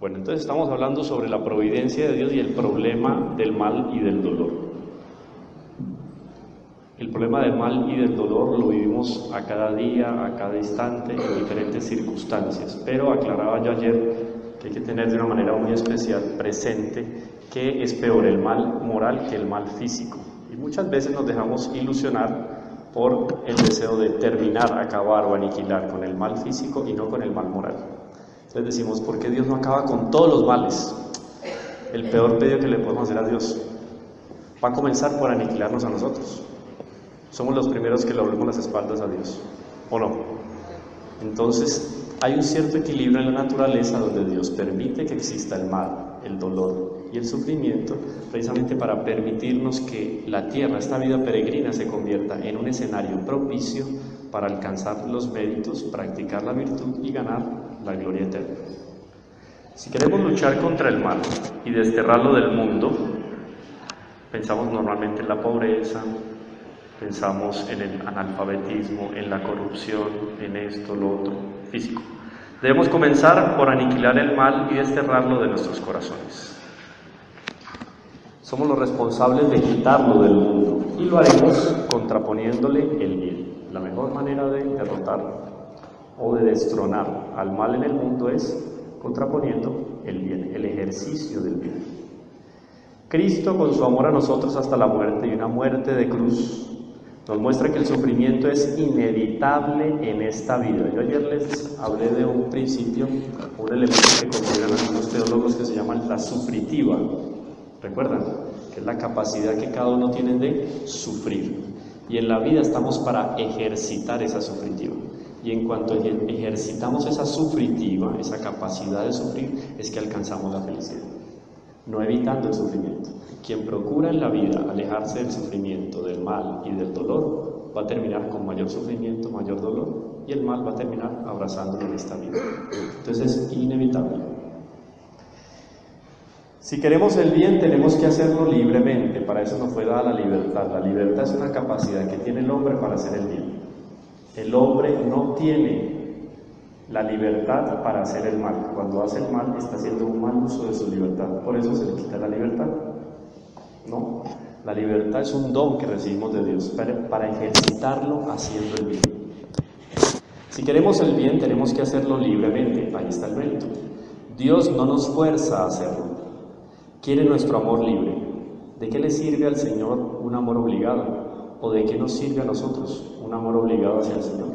Bueno, entonces estamos hablando sobre la providencia de Dios y el problema del mal y del dolor. El problema del mal y del dolor lo vivimos a cada día, a cada instante, en diferentes circunstancias. Pero aclaraba yo ayer que hay que tener de una manera muy especial presente que es peor el mal moral que el mal físico. Y muchas veces nos dejamos ilusionar por el deseo de terminar, acabar o aniquilar con el mal físico y no con el mal moral. Entonces decimos, ¿por qué Dios no acaba con todos los males? El peor pedido que le podemos hacer a Dios va a comenzar por aniquilarnos a nosotros. Somos los primeros que le volvemos las espaldas a Dios, ¿o no? Entonces, hay un cierto equilibrio en la naturaleza donde Dios permite que exista el mal, el dolor y el sufrimiento, precisamente para permitirnos que la tierra, esta vida peregrina, se convierta en un escenario propicio para alcanzar los méritos, practicar la virtud y ganar la gloria eterna. Si queremos luchar contra el mal y desterrarlo del mundo, pensamos normalmente en la pobreza, pensamos en el analfabetismo, en la corrupción, en esto, lo otro, físico. Debemos comenzar por aniquilar el mal y desterrarlo de nuestros corazones. Somos los responsables de quitarlo del mundo y lo haremos contraponiéndole el bien. La mejor manera de derrotar o de destronar al mal en el mundo es contraponiendo el bien, el ejercicio del bien. Cristo, con su amor a nosotros hasta la muerte y una muerte de cruz, nos muestra que el sufrimiento es inevitable en esta vida. Yo ayer les hablé de un principio, un elemento que consideran algunos teólogos que se llama la sufritiva. ¿Recuerdan? Que es la capacidad que cada uno tiene de sufrir. Y en la vida estamos para ejercitar esa sufritiva. Y en cuanto ejercitamos esa sufritiva, esa capacidad de sufrir, es que alcanzamos la felicidad, no evitando el sufrimiento. Quien procura en la vida alejarse del sufrimiento, del mal y del dolor, va a terminar con mayor sufrimiento, mayor dolor, y el mal va a terminar abrazándolo en esta vida. Entonces es inevitable. Si queremos el bien, tenemos que hacerlo libremente. Para eso nos fue dada la libertad. La libertad es una capacidad que tiene el hombre para hacer el bien. El hombre no tiene la libertad para hacer el mal. Cuando hace el mal, está haciendo un mal uso de su libertad. Por eso se le quita la libertad. No, la libertad es un don que recibimos de Dios para ejercitarlo haciendo el bien. Si queremos el bien, tenemos que hacerlo libremente. Ahí está el mérito. Dios no nos fuerza a hacerlo. Quiere nuestro amor libre. ¿De qué le sirve al Señor un amor obligado? ¿O de qué nos sirve a nosotros un amor obligado hacia el Señor?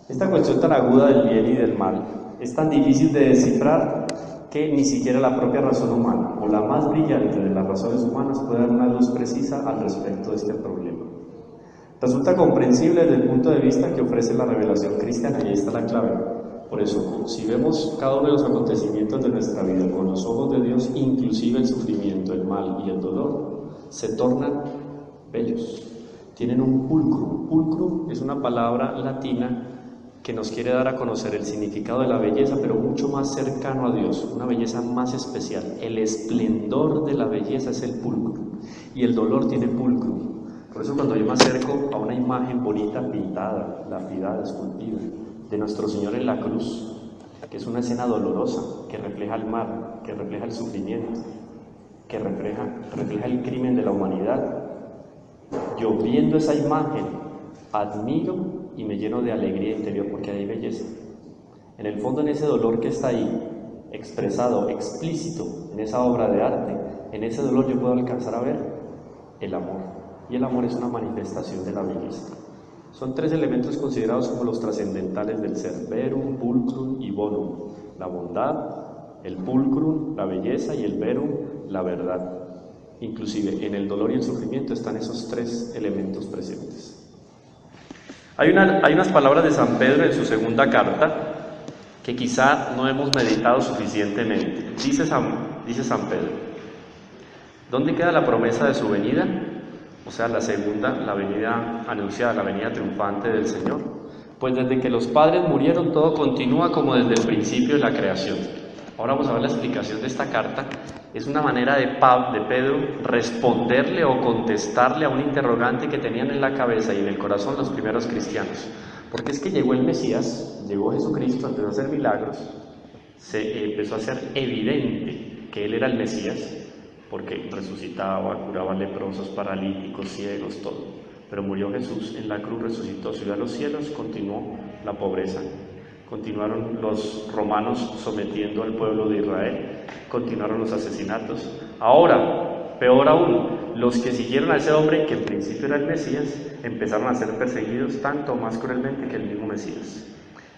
Esta cuestión tan aguda del bien y del mal es tan difícil de descifrar que ni siquiera la propia razón humana o la más brillante de las razones humanas puede dar una luz precisa al respecto de este problema. Resulta comprensible desde el punto de vista que ofrece la revelación cristiana, y ahí está la clave. Por eso, si vemos cada uno de los acontecimientos de nuestra vida con los ojos de Dios, inclusive el sufrimiento, el mal y el dolor, se tornan bellos. Tienen un pulcrum. Pulcrum es una palabra latina que nos quiere dar a conocer el significado de la belleza, pero mucho más cercano a Dios, una belleza más especial. El esplendor de la belleza es el pulcrum, y el dolor tiene pulcrum. Por eso cuando yo me acerco a una imagen bonita pintada, lapidada, esculpida, de nuestro Señor en la cruz, que es una escena dolorosa, que refleja el mal, que refleja el sufrimiento, que refleja el crimen de la humanidad, yo viendo esa imagen, admiro y me lleno de alegría interior porque hay belleza. En el fondo, en ese dolor que está ahí, expresado, explícito, en esa obra de arte, en ese dolor yo puedo alcanzar a ver el amor. Y el amor es una manifestación de la belleza. Son tres elementos considerados como los trascendentales del ser: verum, pulcrum y bonum. La bondad, el pulcrum, la belleza, y el verum, la verdad. Inclusive en el dolor y el sufrimiento están esos tres elementos presentes. Hay unas palabras de San Pedro en su segunda carta que quizá no hemos meditado suficientemente. Dice San Pedro: ¿dónde queda la promesa de su venida? O sea, la segunda, la venida anunciada, la venida triunfante del Señor. Pues desde que los padres murieron, todo continúa como desde el principio de la creación. Ahora vamos a ver la explicación de esta carta. Es una manera de Pedro responderle o contestarle a un interrogante que tenían en la cabeza y en el corazón los primeros cristianos. Porque es que llegó el Mesías, llegó Jesucristo, empezó a hacer milagros, se empezó a hacer evidente que Él era el Mesías, porque resucitaba, curaba leprosos, paralíticos, ciegos, todo. Pero murió Jesús en la cruz, resucitó, subió a los cielos, continuó la pobreza. Continuaron los romanos sometiendo al pueblo de Israel, continuaron los asesinatos. Ahora, peor aún, los que siguieron a ese hombre, que en principio era el Mesías, empezaron a ser perseguidos tanto más cruelmente que el mismo Mesías.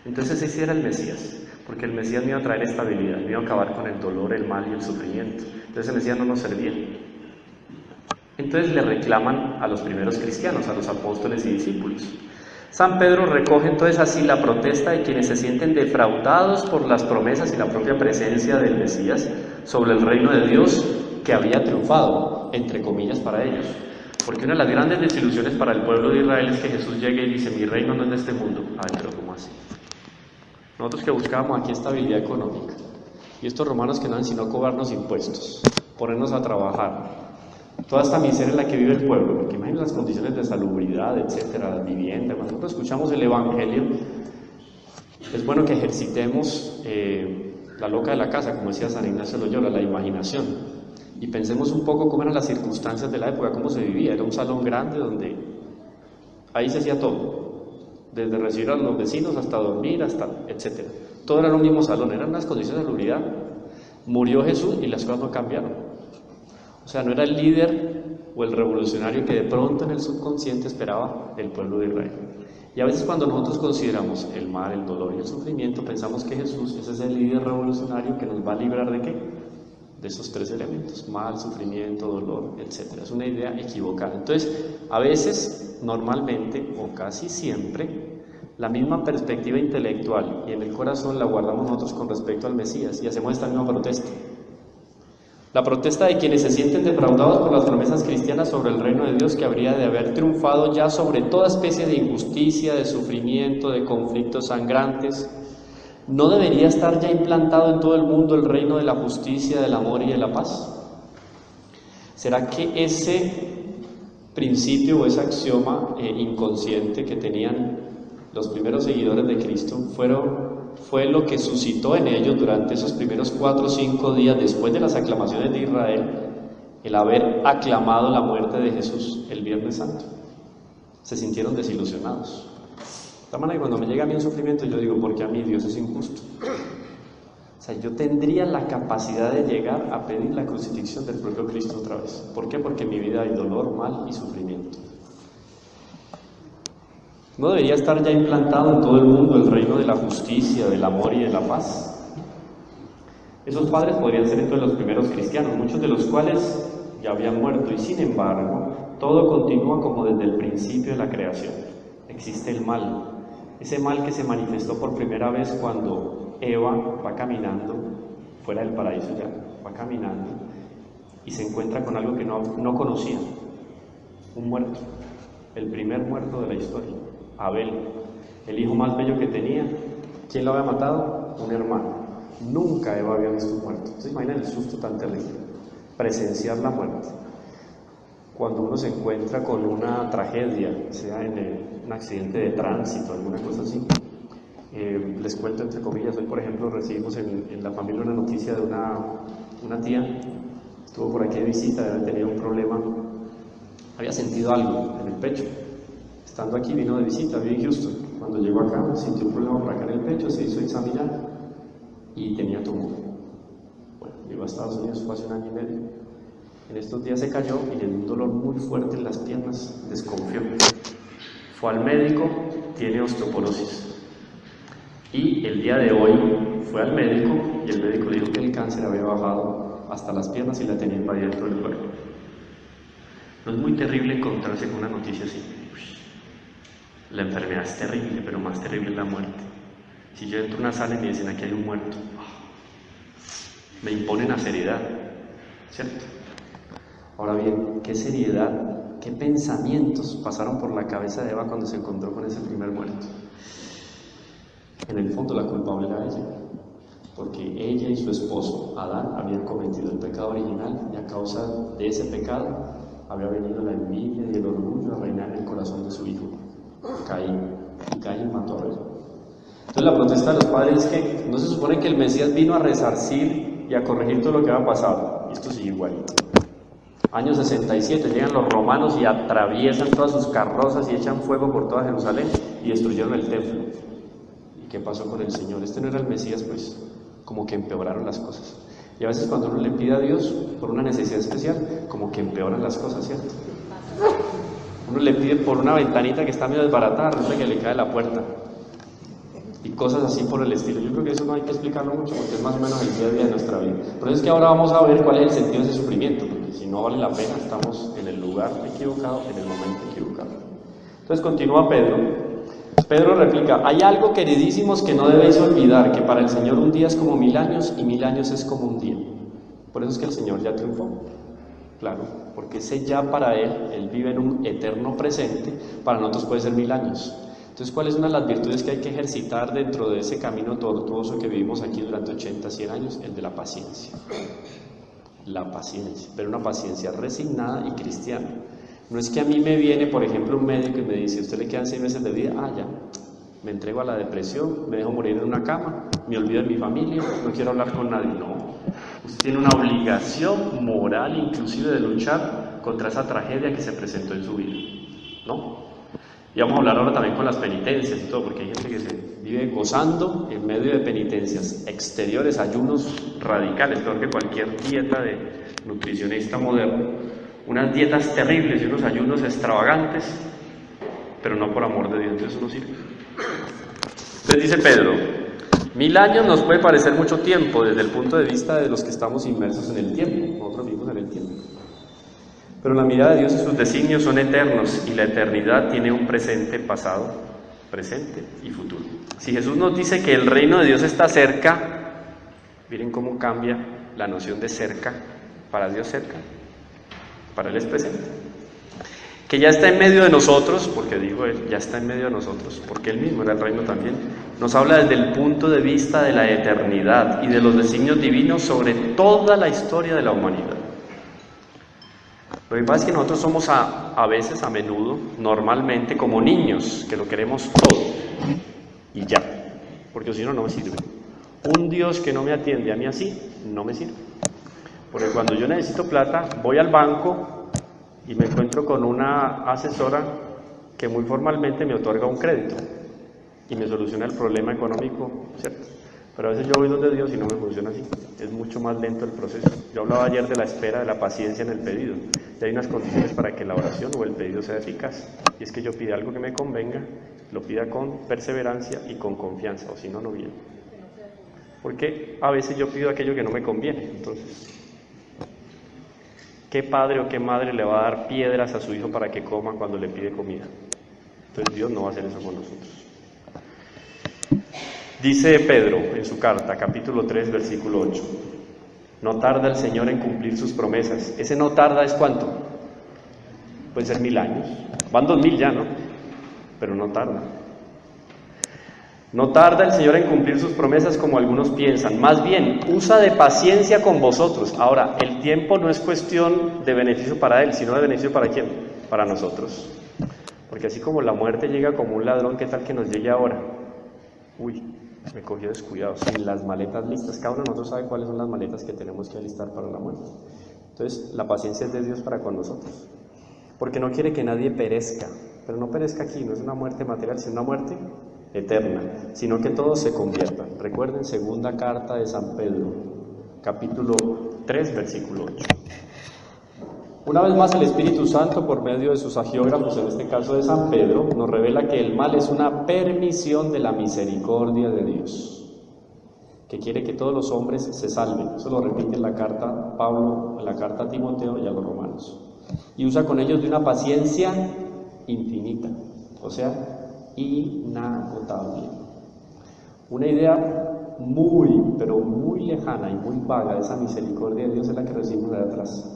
Entonces ese era el Mesías, porque el Mesías no iba a traer estabilidad, no iba a acabar con el dolor, el mal y el sufrimiento. Entonces el Mesías no nos servía. Entonces le reclaman a los primeros cristianos, a los apóstoles y discípulos. San Pedro recoge entonces así la protesta de quienes se sienten defraudados por las promesas y la propia presencia del Mesías sobre el reino de Dios que había triunfado, entre comillas, para ellos. Porque una de las grandes desilusiones para el pueblo de Israel es que Jesús llegue y dice: mi reino no es de este mundo. Ay, pero ¿cómo así? Nosotros que buscábamos aquí estabilidad económica, y estos romanos que no han sino cobrarnos impuestos, ponernos a trabajar, toda esta miseria en la que vive el pueblo, porque imagínense las condiciones de salubridad, etcétera, vivienda. Cuando nosotros escuchamos el Evangelio, es bueno que ejercitemos la loca de la casa, como decía San Ignacio Loyola, la imaginación, y pensemos un poco cómo eran las circunstancias de la época, cómo se vivía. Era un salón grande donde ahí se hacía todo, desde recibir a los vecinos hasta dormir, hasta etcétera. Todo era en un mismo salón, eran unas condiciones de salubridad. Murió Jesús y las cosas no cambiaron. O sea, no era el líder o el revolucionario que de pronto en el subconsciente esperaba el pueblo de Israel. Y a veces cuando nosotros consideramos el mal, el dolor y el sufrimiento, pensamos que Jesús ese es el líder revolucionario que nos va a librar ¿de qué? De esos tres elementos: mal, sufrimiento, dolor, etc. Es una idea equivocada. Entonces, a veces, normalmente o casi siempre, la misma perspectiva intelectual y en el corazón la guardamos nosotros con respecto al Mesías y hacemos esta misma protesta. La protesta de quienes se sienten defraudados por las promesas cristianas sobre el reino de Dios que habría de haber triunfado ya sobre toda especie de injusticia, de sufrimiento, de conflictos sangrantes. ¿No debería estar ya implantado en todo el mundo el reino de la justicia, del amor y de la paz? ¿Será que ese principio o ese axioma inconsciente que tenían los primeros seguidores de Cristo fue lo que suscitó en ellos durante esos primeros 4 o 5 días después de las aclamaciones de Israel el haber aclamado la muerte de Jesús el Viernes Santo? Se sintieron desilusionados. De tal manera que cuando me llega a mí un sufrimiento yo digo: ¿por qué a mí Dios es injusto? O sea, yo tendría la capacidad de llegar a pedir la crucifixión del propio Cristo otra vez. ¿Por qué? Porque en mi vida hay dolor, mal y sufrimiento. ¿No debería estar ya implantado en todo el mundo el reino de la justicia, del amor y de la paz? Esos padres podrían ser entonces los primeros cristianos, muchos de los cuales ya habían muerto, y sin embargo, todo continúa como desde el principio de la creación. Existe el mal, ese mal que se manifestó por primera vez cuando Eva va caminando fuera del paraíso, ya va caminando y se encuentra con algo que no conocía: un muerto, el primer muerto de la historia. Abel, el hijo más bello que tenía. ¿Quién lo había matado? Un hermano. Nunca Eva había visto un muerto. Entonces imaginen el susto tan terrible, presenciar la muerte. Cuando uno se encuentra con una tragedia, sea en un accidente de tránsito, alguna cosa así. Les cuento entre comillas, hoy por ejemplo recibimos en la familia una noticia de una tía, estuvo por aquí de visita, había tenido un problema, había sentido algo en el pecho. Estando aquí, vino de visita, vive en Houston. Cuando llegó acá, sintió un problema por acá en el pecho, se hizo examinar y tenía tumor. Bueno, llegó a Estados Unidos, fue hace 1 año y medio. En estos días se cayó y le dio un dolor muy fuerte en las piernas, desconfió. Fue al médico, tiene osteoporosis. Y el día de hoy fue al médico y el médico le dijo que el cáncer había bajado hasta las piernas y la tenía invadida dentro del cuerpo. ¿No es muy terrible encontrarse con una noticia así? La enfermedad es terrible, pero más terrible es la muerte. Si yo entro a una sala y me dicen: aquí hay un muerto, me imponen a seriedad, ¿cierto? Ahora bien, ¿qué seriedad, qué pensamientos pasaron por la cabeza de Eva cuando se encontró con ese primer muerto? En el fondo la culpable era ella, porque ella y su esposo, Adán, habían cometido el pecado original y a causa de ese pecado había venido la envidia y el orgullo a reinar en el corazón de su hijo, Caín. y cae y mató a Abel. Entonces la protesta de los padres es que no se supone que el Mesías vino a resarcir y a corregir todo lo que había pasado, y esto sigue igualito. Año 67, llegan los romanos y atraviesan todas sus carrozas y echan fuego por toda Jerusalén y destruyeron el templo. ¿Y qué pasó con el Señor? Este no era el Mesías, pues como que empeoraron las cosas. Y a veces cuando uno le pide a Dios por una necesidad especial, como que empeoran las cosas, ¿cierto? Uno le pide por una ventanita que está medio desbaratada, resulta que le cae la puerta. Y cosas así por el estilo. Yo creo que eso no hay que explicarlo mucho porque es más o menos el día a día de nuestra vida. Por eso es que ahora vamos a ver cuál es el sentido de ese sufrimiento, porque si no vale la pena, estamos en el lugar equivocado, en el momento equivocado. Entonces continúa Pedro. Pedro replica: hay algo, queridísimos, que no debéis olvidar, que para el Señor un día es como 1000 años y 1000 años es como un día. Por eso es que el Señor ya triunfó. Claro, porque ese ya para Él vive en un eterno presente, para nosotros puede ser 1000 años. Entonces, ¿cuál es una de las virtudes que hay que ejercitar dentro de ese camino tortuoso que vivimos aquí durante 80, 100 años? El de la paciencia. La paciencia, pero una paciencia resignada y cristiana. No es que a mí me viene, por ejemplo, un médico y me dice: usted le quedan 6 meses de vida, ya, me entrego a la depresión, me dejo morir en una cama, me olvido de mi familia, no quiero hablar con nadie. No, usted tiene una obligación moral inclusive de luchar contra esa tragedia que se presentó en su vida, ¿no? Y vamos a hablar ahora también con las penitencias y todo, porque hay gente que se vive gozando en medio de penitencias exteriores, ayunos radicales, peor que cualquier dieta de nutricionista moderno, unas dietas terribles y unos ayunos extravagantes, pero no por amor de Dios, entonces eso no sirve. Entonces dice Pedro: 1000 años nos puede parecer mucho tiempo desde el punto de vista de los que estamos inmersos en el tiempo, nosotros vivimos en el tiempo. Pero la mirada de Dios y sus designios son eternos y la eternidad tiene un presente, pasado, presente y futuro. Si Jesús nos dice que el reino de Dios está cerca, miren cómo cambia la noción de cerca. Para Dios cerca, para Él es presente. Que ya está en medio de nosotros, porque digo Él, ya está en medio de nosotros, porque Él mismo era el reino también. Nos habla desde el punto de vista de la eternidad y de los designios divinos sobre toda la historia de la humanidad. Lo que pasa es que nosotros somos a veces, a menudo, normalmente como niños, que lo queremos todo y ya, porque si no, no me sirve. Un Dios que no me atiende a mí así, no me sirve. Porque cuando yo necesito plata, voy al banco y me encuentro con una asesora que muy formalmente me otorga un crédito y me soluciona el problema económico, ¿cierto? Pero a veces yo voy donde Dios y no me funciona así, es mucho más lento el proceso. Yo hablaba ayer de la espera, de la paciencia en el pedido, y hay unas condiciones para que la oración o el pedido sea eficaz, y es que yo pida algo que me convenga, lo pida con perseverancia y con confianza, o si no, no viene. Porque a veces yo pido aquello que no me conviene, entonces, ¿qué padre o qué madre le va a dar piedras a su hijo para que coma cuando le pide comida? Entonces Dios no va a hacer eso con nosotros. Dice Pedro en su carta, capítulo 3, versículo 8: no tarda el Señor en cumplir sus promesas. Ese no tarda es ¿cuánto? Puede ser 1000 años, van 2000 ya, ¿no? Pero no tarda. No tarda el Señor en cumplir sus promesas como algunos piensan, más bien usa de paciencia con vosotros. Ahora, el tiempo no es cuestión de beneficio para Él, sino de beneficio ¿para quién? Para nosotros. Porque así como la muerte llega como un ladrón, ¿qué tal que nos llegue ahora? Uy, me cogió descuidado, sin las maletas listas. Cada uno de nosotros sabe cuáles son las maletas que tenemos que alistar para la muerte. Entonces, la paciencia es de Dios para con nosotros, porque no quiere que nadie perezca, pero no perezca aquí, no es una muerte material, sino una muerte eterna, sino que todos se conviertan. Recuerden, segunda carta de San Pedro, capítulo 3, versículo 8. Una vez más, el Espíritu Santo, por medio de sus agiógrafos, en este caso de San Pedro, nos revela que el mal es una permisión de la misericordia de Dios, que quiere que todos los hombres se salven. Eso lo repite en la carta Pablo, en la carta a Timoteo y a los romanos. Y usa con ellos de una paciencia infinita, o sea, inagotable. Una idea muy, pero muy lejana y muy vaga de esa misericordia de Dios es la que recibimos de atrás,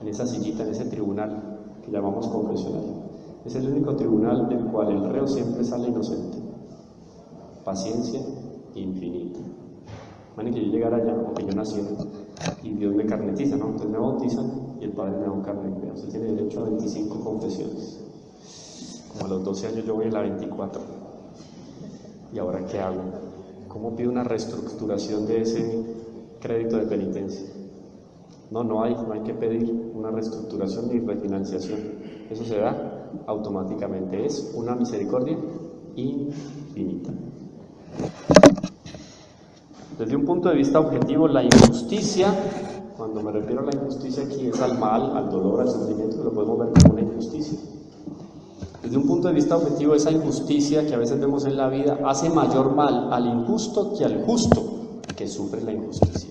en esa sillita, en ese tribunal que llamamos confesional. Es el único tribunal del cual el reo siempre sale inocente. Paciencia infinita. Imagínate que yo llegara allá, o que yo naciera, y Dios me carnetiza, ¿no? Entonces me bautizan y el Padre me da un carnet. Usted tiene derecho a 25 confesiones. A los 12 años yo voy en la 24. ¿Y ahora qué hago? ¿Cómo pido una reestructuración de ese crédito de penitencia? No hay que pedir una reestructuración ni refinanciación. Eso se da automáticamente. Es una misericordia infinita. Desde un punto de vista objetivo, la injusticia, cuando me refiero a la injusticia aquí, es al mal, al dolor, al sufrimiento, que lo podemos ver como una injusticia. Desde un punto de vista objetivo, esa injusticia que a veces vemos en la vida hace mayor mal al injusto que al justo que sufre la injusticia.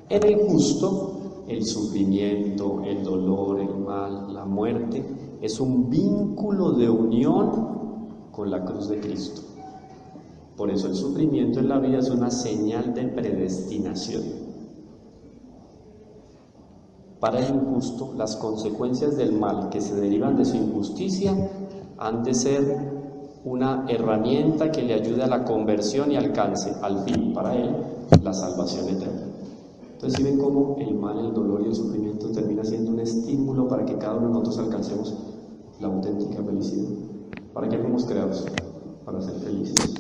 En el justo, el sufrimiento, el dolor, el mal, la muerte, es un vínculo de unión con la cruz de Cristo. Por eso el sufrimiento en la vida es una señal de predestinación. Para el injusto, las consecuencias del mal que se derivan de su injusticia han de ser una herramienta que le ayude a la conversión y alcance, al fin, para él, la salvación eterna. Entonces, ¿sí ven cómo el mal, el dolor y el sufrimiento termina siendo un estímulo para que cada uno de nosotros alcancemos la auténtica felicidad? ¿Para qué fuimos creados? Para ser felices.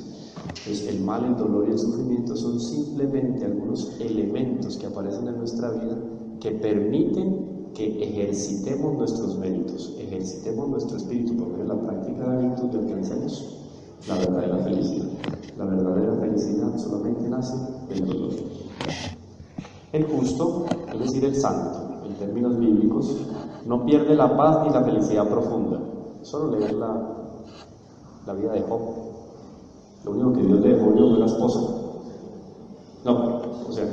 Entonces, el mal, el dolor y el sufrimiento son simplemente algunos elementos que aparecen en nuestra vida que permiten que ejercitemos nuestros méritos, ejercitemos nuestro espíritu por medio de la práctica de la virtud y alcancemos la verdadera felicidad. La verdadera felicidad solamente nace del dolor. El justo, es decir, el santo, en términos bíblicos, no pierde la paz ni la felicidad profunda. Solo leer la vida de Job. Lo único que Dios le dejó fue la esposa. No, o sea,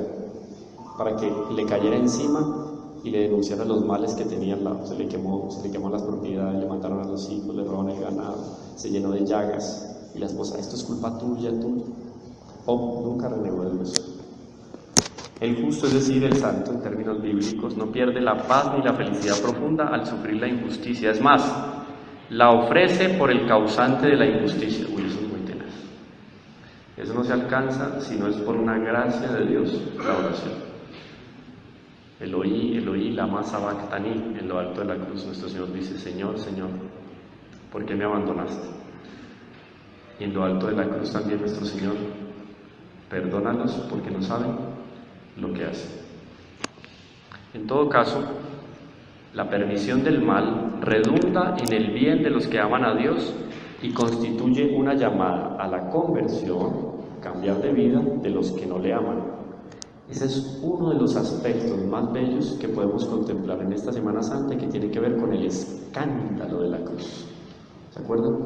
para que le cayera encima y le denunciara los males que tenía al lado. Se le quemó las propiedades, le mataron a los hijos, le robaron el ganado, se llenó de llagas. Y la esposa, esto es culpa tuya, tú. Job nunca renegó de Dios. El justo, es decir, el santo, en términos bíblicos, no pierde la paz ni la felicidad profunda al sufrir la injusticia. Es más, la ofrece por el causante de la injusticia. Uy, eso es muy tenaz. Eso no se alcanza si no es por una gracia de Dios, la oración. Eloí, Eloí, lama sabactani, en lo alto de la cruz nuestro Señor dice, Señor, Señor, ¿por qué me abandonaste? Y en lo alto de la cruz también nuestro Señor, perdónalos porque no saben lo que hacen. En todo caso, la permisión del mal redunda en el bien de los que aman a Dios y constituye una llamada a la conversión, cambiar de vida de los que no le aman. Ese es uno de los aspectos más bellos que podemos contemplar en esta Semana Santa, que tiene que ver con el escándalo de la cruz. ¿Se acuerdan?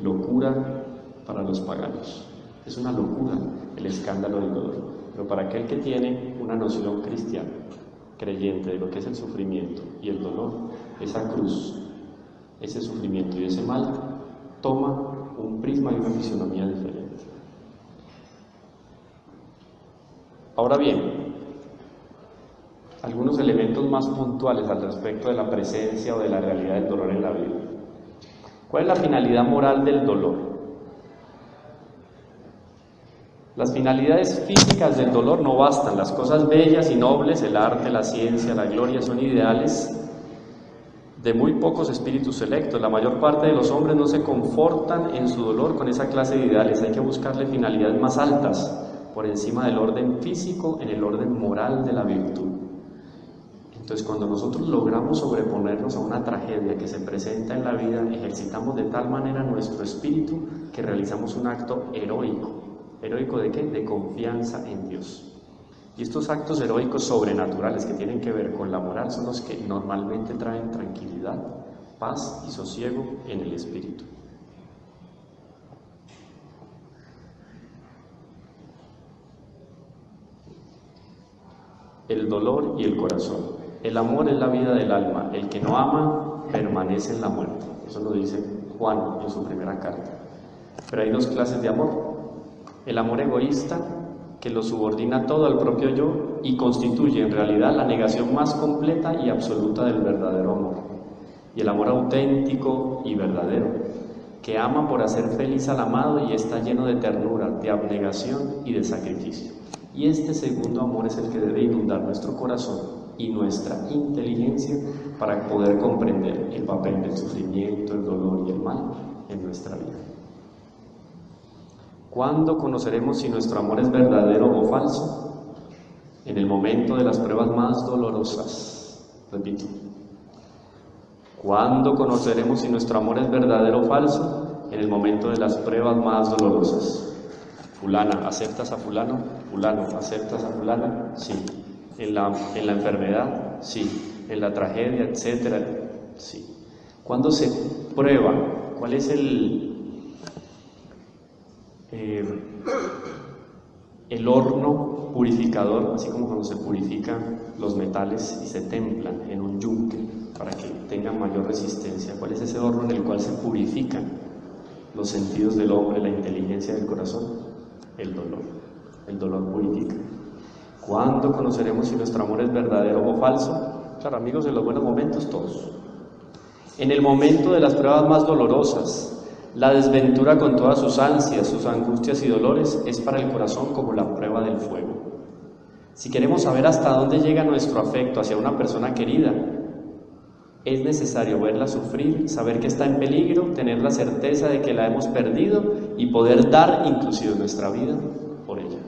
Locura para los paganos. Es una locura el escándalo del dolor. Pero para aquel que tiene una noción cristiana, creyente de lo que es el sufrimiento y el dolor, esa cruz, ese sufrimiento y ese mal, toma un prisma y una fisonomía diferente. Ahora bien, algunos elementos más puntuales al respecto de la presencia o de la realidad del dolor en la vida. ¿Cuál es la finalidad moral del dolor? Las finalidades físicas del dolor no bastan. Las cosas bellas y nobles, el arte, la ciencia, la gloria, son ideales de muy pocos espíritus selectos. La mayor parte de los hombres no se confortan en su dolor con esa clase de ideales. Hay que buscarle finalidades más altas, por encima del orden físico, en el orden moral de la virtud. Entonces, cuando nosotros logramos sobreponernos a una tragedia que se presenta en la vida, ejercitamos de tal manera nuestro espíritu que realizamos un acto heroico. ¿Heroico de qué? De confianza en Dios. Y estos actos heroicos sobrenaturales que tienen que ver con la moral son los que normalmente traen tranquilidad, paz y sosiego en el espíritu. El dolor y el corazón. El amor es la vida del alma. El que no ama permanece en la muerte. Eso lo dice Juan en su primera carta. Pero hay dos clases de amor. El amor egoísta, que lo subordina todo al propio yo y constituye en realidad la negación más completa y absoluta del verdadero amor. Y el amor auténtico y verdadero, que ama por hacer feliz al amado y está lleno de ternura, de abnegación y de sacrificio. Y este segundo amor es el que debe inundar nuestro corazón y nuestra inteligencia para poder comprender el papel del sufrimiento, el dolor y el mal nuestra vida. ¿Cuándo conoceremos si nuestro amor es verdadero o falso? En el momento de las pruebas más dolorosas. Repito. ¿Cuándo conoceremos si nuestro amor es verdadero o falso? En el momento de las pruebas más dolorosas. Fulana, ¿aceptas a fulano? Fulano, ¿aceptas a fulana? Sí. ¿En la enfermedad? Sí. ¿En la tragedia, etcétera? Sí. ¿Cuándo se prueba? ¿Cuál es el horno purificador? Así como cuando se purifican los metales y se templan en un yunque para que tengan mayor resistencia. ¿Cuál es ese horno en el cual se purifican los sentidos del hombre, la inteligencia del corazón? El dolor. El dolor purifica. ¿Cuándo conoceremos si nuestro amor es verdadero o falso? Claro, amigos, en los buenos momentos todos. En el momento de las pruebas más dolorosas, la desventura con todas sus ansias, sus angustias y dolores es para el corazón como la prueba del fuego. Si queremos saber hasta dónde llega nuestro afecto hacia una persona querida, es necesario verla sufrir, saber que está en peligro, tener la certeza de que la hemos perdido y poder dar inclusive nuestra vida por ella.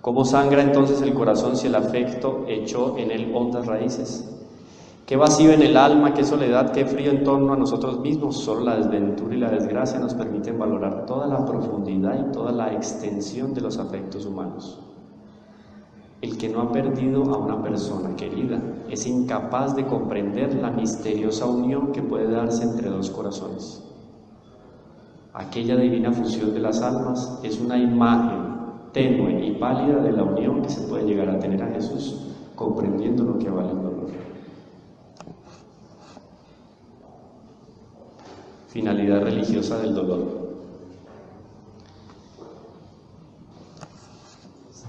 ¿Cómo sangra entonces el corazón si el afecto echó en él hondas raíces? Qué vacío en el alma, qué soledad, qué frío en torno a nosotros mismos. Solo la desventura y la desgracia nos permiten valorar toda la profundidad y toda la extensión de los afectos humanos. El que no ha perdido a una persona querida es incapaz de comprender la misteriosa unión que puede darse entre dos corazones. Aquella divina fusión de las almas es una imagen tenue y pálida de la unión que se puede llegar a tener a Jesús, comprendiendo lo que vale el dolor. Finalidad religiosa del dolor.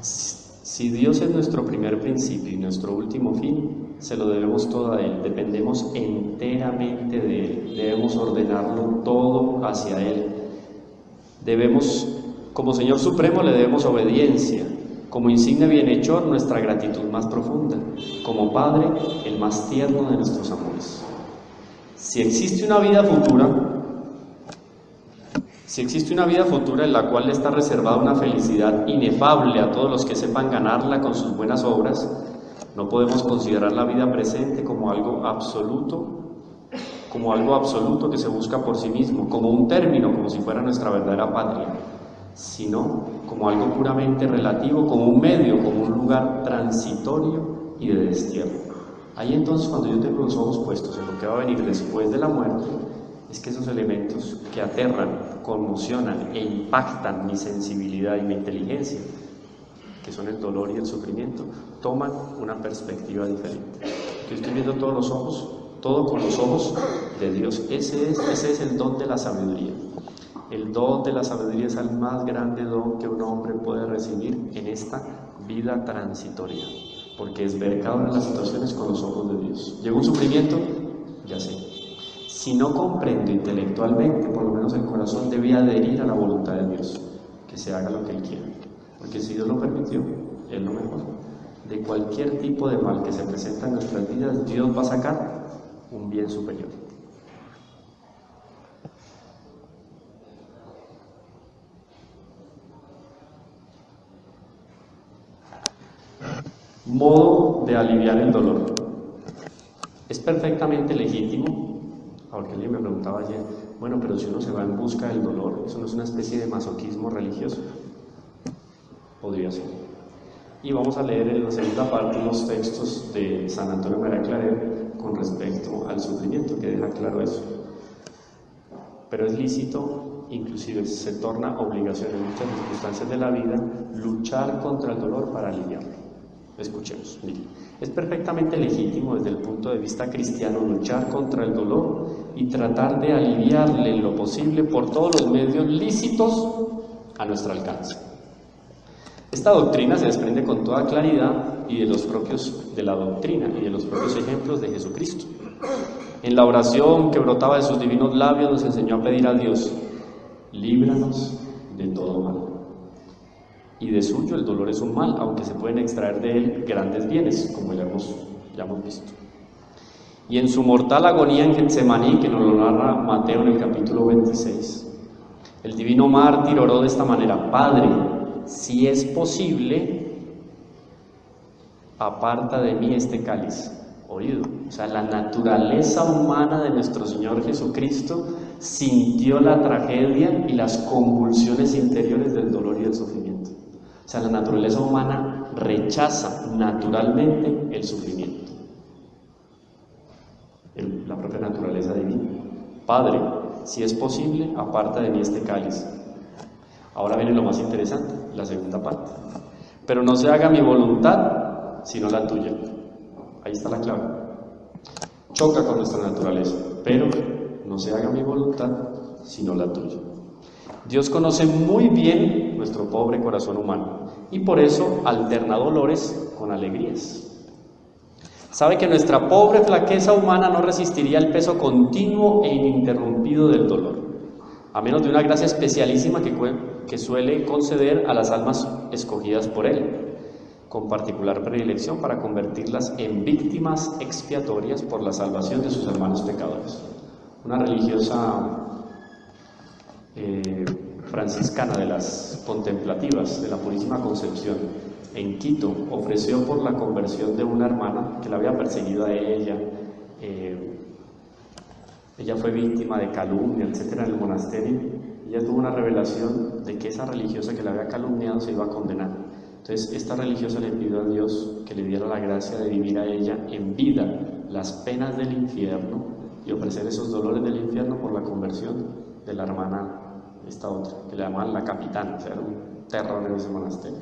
Si Dios es nuestro primer principio y nuestro último fin, se lo debemos todo a Él, dependemos enteramente de Él, debemos ordenarlo todo hacia Él. Como Señor Supremo le debemos obediencia, como insigne bienhechor nuestra gratitud más profunda, como Padre el más tierno de nuestros amores. Si existe una vida futura en la cual le está reservada una felicidad inefable a todos los que sepan ganarla con sus buenas obras, no podemos considerar la vida presente como algo absoluto que se busca por sí mismo, como un término, como si fuera nuestra verdadera patria, sino como algo puramente relativo, como un medio, como un lugar transitorio y de destierro. Ahí entonces, cuando yo tengo los ojos puestos en lo que va a venir después de la muerte, es que esos elementos que aterran, conmocionan e impactan mi sensibilidad y mi inteligencia, que son el dolor y el sufrimiento, toman una perspectiva diferente. Yo estoy viendo todo con los ojos de Dios. Ese es el don de la sabiduría. El don de la sabiduría es el más grande don que un hombre puede recibir en esta vida transitoria, porque es ver cada una de las situaciones con los ojos de Dios. ¿Llega un sufrimiento? Ya sé. Si no comprendo intelectualmente, por lo menos el corazón debe adherir a la voluntad de Dios, que se haga lo que Él quiera, porque si Dios lo permitió, es lo mejor. De cualquier tipo de mal que se presenta en nuestras vidas, Dios va a sacar un bien superior. Modo de aliviar el dolor. Es perfectamente legítimo, porque alguien me preguntaba ayer, bueno, pero si uno se va en busca del dolor, ¿eso no es una especie de masoquismo religioso? Podría ser. Y vamos a leer en la segunda parte unos textos de San Antonio María Claret con respecto al sufrimiento, que deja claro eso. Pero es lícito, inclusive se torna obligación en muchas circunstancias de la vida, luchar contra el dolor para aliviarlo. Escuchemos, mire, es perfectamente legítimo desde el punto de vista cristiano luchar contra el dolor y tratar de aliviarle en lo posible por todos los medios lícitos a nuestro alcance. Esta doctrina se desprende con toda claridad de la doctrina y de los propios ejemplos de Jesucristo. En la oración que brotaba de sus divinos labios nos enseñó a pedir a Dios: líbranos de todo mal. Y de suyo el dolor es un mal, aunque se pueden extraer de él grandes bienes, como ya hemos visto. y en su mortal agonía en Getsemaní, que nos lo narra Mateo en el capítulo 26, el divino mártir oró de esta manera: Padre, si es posible, aparta de mí este cáliz. Oído, o sea, la naturaleza humana de nuestro Señor Jesucristo sintió la tragedia y las convulsiones interiores del dolor y del sufrimiento. O sea, la naturaleza humana rechaza naturalmente el sufrimiento. La propia naturaleza divina. Padre, si es posible, aparta de mí este cáliz. Ahora viene lo más interesante, la segunda parte. Pero no se haga mi voluntad, sino la tuya. Ahí está la clave. Choca con nuestra naturaleza, pero no se haga mi voluntad, sino la tuya. Dios conoce muy bien nuestro pobre corazón humano y por eso alterna dolores con alegrías. Sabe que nuestra pobre flaqueza humana no resistiría el peso continuo e ininterrumpido del dolor, a menos de una gracia especialísima que suele conceder a las almas escogidas por Él, con particular predilección para convertirlas en víctimas expiatorias por la salvación de sus hermanos pecadores. Una religiosa franciscana de las contemplativas de la Purísima Concepción en Quito ofreció por la conversión de una hermana que la había perseguido a ella. Ella fue víctima de calumnia, etcétera, en el monasterio. Ella tuvo una revelación de que esa religiosa que la había calumniado se iba a condenar. Entonces esta religiosa le pidió a Dios que le diera la gracia de vivir a ella en vida las penas del infierno y ofrecer esos dolores del infierno por la conversión de la hermana, esta otra, que le llamaban la capitana, o sea, era un terror en ese monasterio.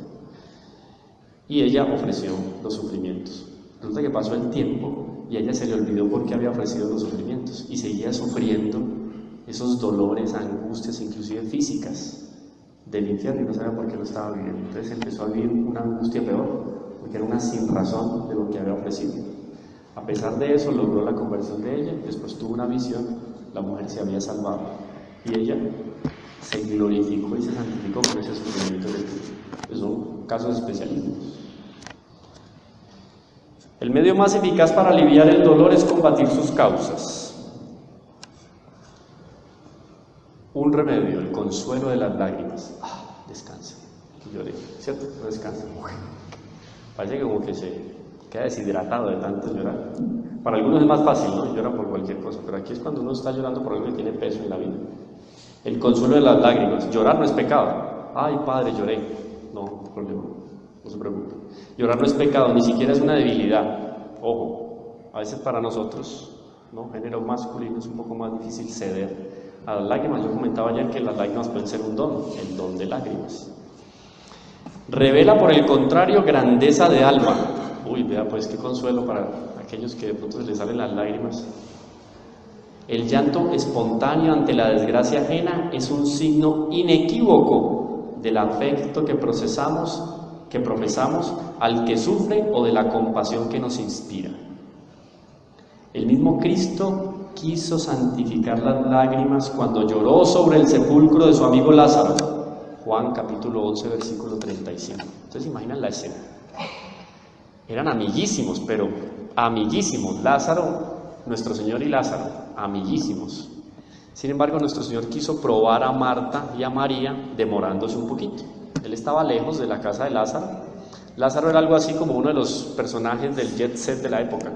Y ella ofreció los sufrimientos. Resulta que pasó el tiempo y a ella se le olvidó por qué había ofrecido los sufrimientos y seguía sufriendo esos dolores, angustias, inclusive físicas, del infierno, y no sabía por qué lo estaba viviendo. Entonces empezó a vivir una angustia peor, porque era una sinrazón de lo que había ofrecido. A pesar de eso logró la conversión de ella, después tuvo una visión, la mujer se había salvado y ella se glorificó y se santificó con ese sufrimiento de Cristo. Son casos especialísimos. El medio más eficaz para aliviar el dolor es combatir sus causas. Un remedio, el consuelo de las lágrimas. Descansa, que llore, ¿cierto? No descansa. Parece como que se queda deshidratado de tanto llorar. Para algunos es más fácil, ¿no? Llora por cualquier cosa, pero aquí es cuando uno está llorando por algo que tiene peso en la vida. El consuelo de las lágrimas. Llorar no es pecado. Ay, padre, lloré. No problema, no se preocupe. Llorar no es pecado, ni siquiera es una debilidad. Ojo, a veces para nosotros, ¿no? Género masculino es un poco más difícil ceder a las lágrimas. Yo comentaba ayer que las lágrimas pueden ser un don, el don de lágrimas. Revela por el contrario grandeza de alma. Uy, vea pues qué consuelo para aquellos que de pronto se les salen las lágrimas. El llanto espontáneo ante la desgracia ajena es un signo inequívoco del afecto que profesamos al que sufre o de la compasión que nos inspira. El mismo Cristo quiso santificar las lágrimas cuando lloró sobre el sepulcro de su amigo Lázaro. Juan capítulo 11, versículo 35. Entonces imaginan la escena. Eran amiguísimos, pero amiguísimos. Lázaro, nuestro Señor y Lázaro, amiguísimos. Sin embargo, nuestro Señor quiso probar a Marta y a María demorándose un poquito. Él estaba lejos de la casa de Lázaro. Lázaro era algo así como uno de los personajes del jet set de la época.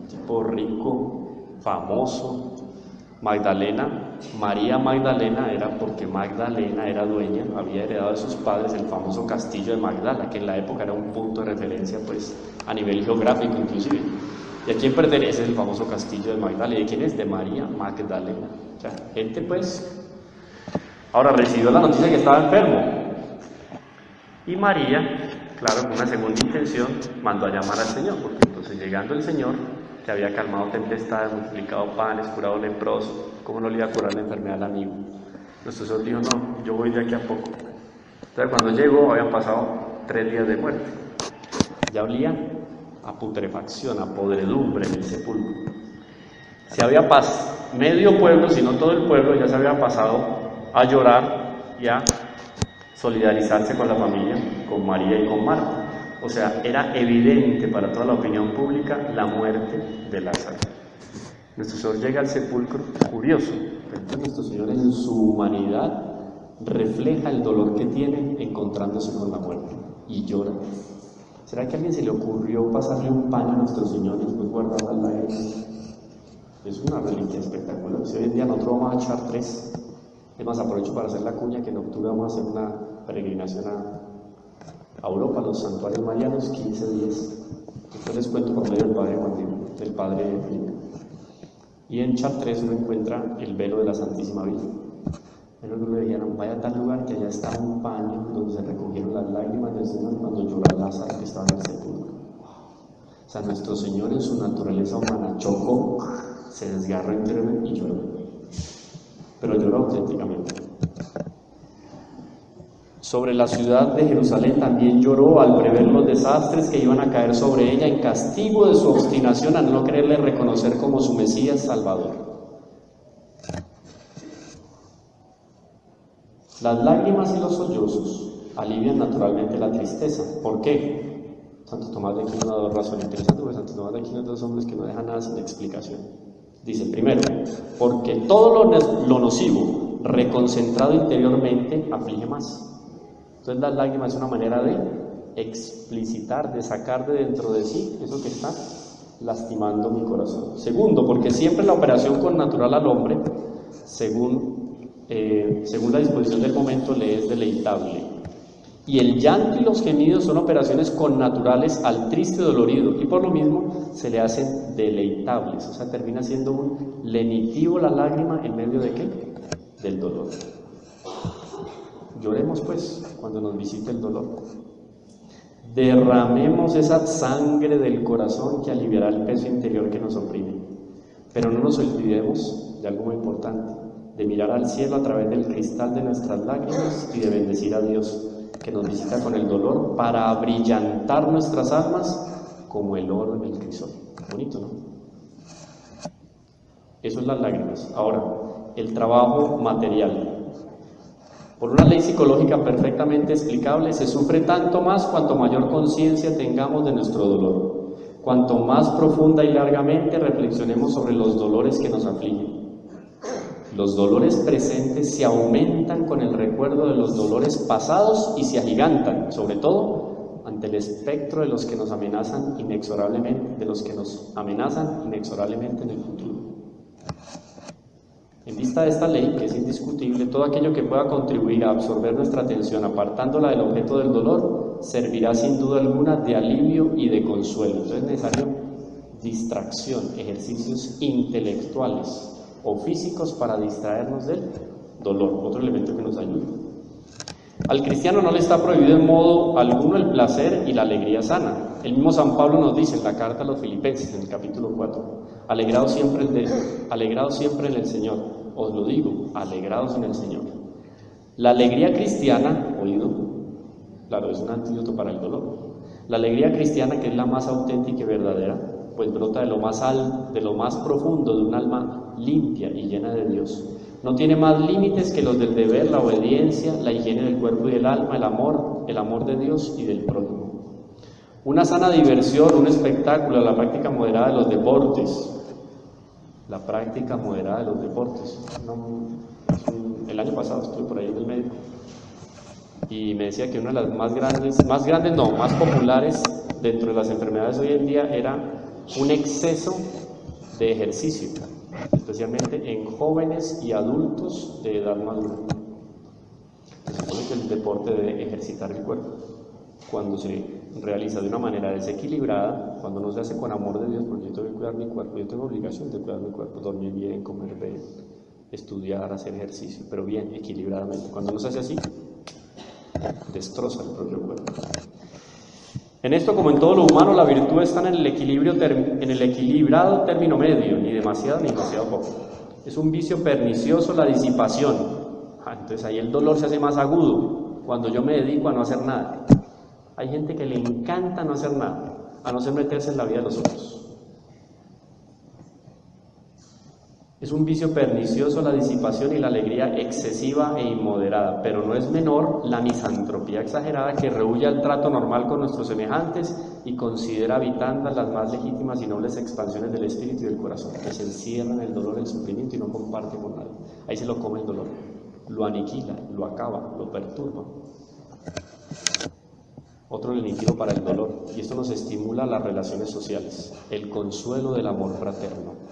Tipo rico, famoso. Magdalena, María Magdalena era porque Magdalena era dueña, había heredado de sus padres el famoso castillo de Magdala, que en la época era un punto de referencia pues a nivel geográfico inclusive. ¿Y a quién pertenece el famoso castillo de Magdala? ¿Y de quién es? De María Magdalena. O sea, gente pues... Ahora recibió la noticia que estaba enfermo. Y María, claro, con una segunda intención, mandó a llamar al Señor, porque entonces llegando el Señor, que había calmado tempestades, multiplicado panes, curado leprosos, ¿cómo no le iba a curar la enfermedad al amigo? Nuestro Señor dijo, no, yo voy de aquí a poco. Entonces cuando llegó, habían pasado 3 días de muerte. Ya olía a putrefacción, a podredumbre en el sepulcro. Se había pasado, medio pueblo, si no todo el pueblo, ya se había pasado a llorar y a solidarizarse con la familia, con María y con Marta. O sea, era evidente para toda la opinión pública la muerte de Lázaro. Nuestro Señor llega al sepulcro, curioso, entonces nuestro Señor en su humanidad refleja el dolor que tiene encontrándose con la muerte y llora. ¿Será que a alguien se le ocurrió pasarle un pan a nuestro Señor y después guardarla en la él? Es una reliquia espectacular. Si hoy en día nosotros vamos a echar 3, es más, aprovecho para hacer la cuña que en octubre vamos a hacer una peregrinación a Europa, a los santuarios marianos, 15 días. Después les cuento por medio del Padre Juan Diego, del Padre Felipe. Y en Chartres uno encuentra el velo de la Santísima Virgen. Luego le dijeron, vaya a tal lugar que allá está un paño donde se recogieron las lágrimas del Señor cuando lloró a Lázaro que estaba en el sepulcro. O sea, nuestro Señor en su naturaleza humana chocó, se desgarró interiormente y lloró. Pero lloró auténticamente. Sobre la ciudad de Jerusalén también lloró al prever los desastres que iban a caer sobre ella en castigo de su obstinación al no quererle reconocer como su Mesías Salvador. Las lágrimas y los sollozos alivian naturalmente la tristeza. ¿Por qué? Santo Tomás de Aquino da 2 razones interesantes, porque Santo Tomás de Aquino es de los hombres que no deja nada sin explicación. Dice, primero, porque todo lo nocivo, reconcentrado interiormente, aflige más. Entonces las lágrimas es una manera de explicitar, de sacar de dentro de sí eso que está lastimando mi corazón. Segundo, porque siempre la operación connatural al hombre, según la disposición del momento, le es deleitable. Y el llanto y los gemidos son operaciones connaturales al triste dolorido, y por lo mismo se le hacen deleitables. O sea, termina siendo un lenitivo la lágrima en medio de ¿qué? Del dolor. Lloremos pues cuando nos visite el dolor. Derramemos esa sangre del corazón que aliviará el peso interior que nos oprime. Pero no nos olvidemos de algo muy importante, de mirar al cielo a través del cristal de nuestras lágrimas y de bendecir a Dios que nos visita con el dolor para abrillantar nuestras almas como el oro en el crisol. Bonito, ¿no? Eso es las lágrimas. Ahora, el trabajo material. Por una ley psicológica perfectamente explicable, se sufre tanto más cuanto mayor conciencia tengamos de nuestro dolor, cuanto más profunda y largamente reflexionemos sobre los dolores que nos afligen. Los dolores presentes se aumentan con el recuerdo de los dolores pasados y se agigantan, sobre todo ante el espectro de los que nos amenazan inexorablemente, en el futuro. En vista de esta ley, que es indiscutible, todo aquello que pueda contribuir a absorber nuestra atención apartándola del objeto del dolor, servirá sin duda alguna de alivio y de consuelo. Entonces es necesario distracción, ejercicios intelectuales o físicos para distraernos del dolor, otro elemento que nos ayuda. Al cristiano no le está prohibido en modo alguno el placer y la alegría sana. El mismo San Pablo nos dice en la carta a los Filipenses, en el capítulo 4, alegrados siempre en el Señor. Os lo digo, alegrados en el Señor. La alegría cristiana, oído, claro, es un antídoto para el dolor. La alegría cristiana, que es la más auténtica y verdadera, pues brota de lo más profundo de un alma limpia y llena de Dios. No tiene más límites que los del deber, la obediencia, la higiene del cuerpo y del alma, el amor de Dios y del prójimo. Una sana diversión, un espectáculo, la práctica moderada de los deportes. El año pasado estuve por ahí en el médico y me decía que una de las más populares dentro de las enfermedades hoy en día era un exceso de ejercicio, especialmente en jóvenes y adultos de edad madura. Se supone que el deporte debe ejercitar el cuerpo. Cuando se realiza de una manera desequilibrada, cuando no se hace con amor de Dios, porque yo tengo que cuidar mi cuerpo, yo tengo obligación de cuidar mi cuerpo, dormir bien, comer bien, estudiar, hacer ejercicio, pero bien, equilibradamente. Cuando no se hace así, destroza el propio cuerpo. En esto, como en todo lo humano, la virtud está en el equilibrado término medio, ni demasiado ni demasiado poco. Es un vicio pernicioso la disipación. Entonces ahí el dolor se hace más agudo cuando yo me dedico a no hacer nada. Hay gente que le encanta no hacer nada, a no ser meterse en la vida de los otros. Es un vicio pernicioso la disipación y la alegría excesiva e inmoderada, pero no es menor la misantropía exagerada que rehúye al trato normal con nuestros semejantes y considera habitandas las más legítimas y nobles expansiones del espíritu y del corazón, que se encierra en el dolor y el sufrimiento y no comparte con nadie. Ahí se lo come el dolor, lo aniquila, lo acaba, lo perturba. Otro enemigo para el dolor, y esto nos estimula las relaciones sociales, el consuelo del amor fraterno.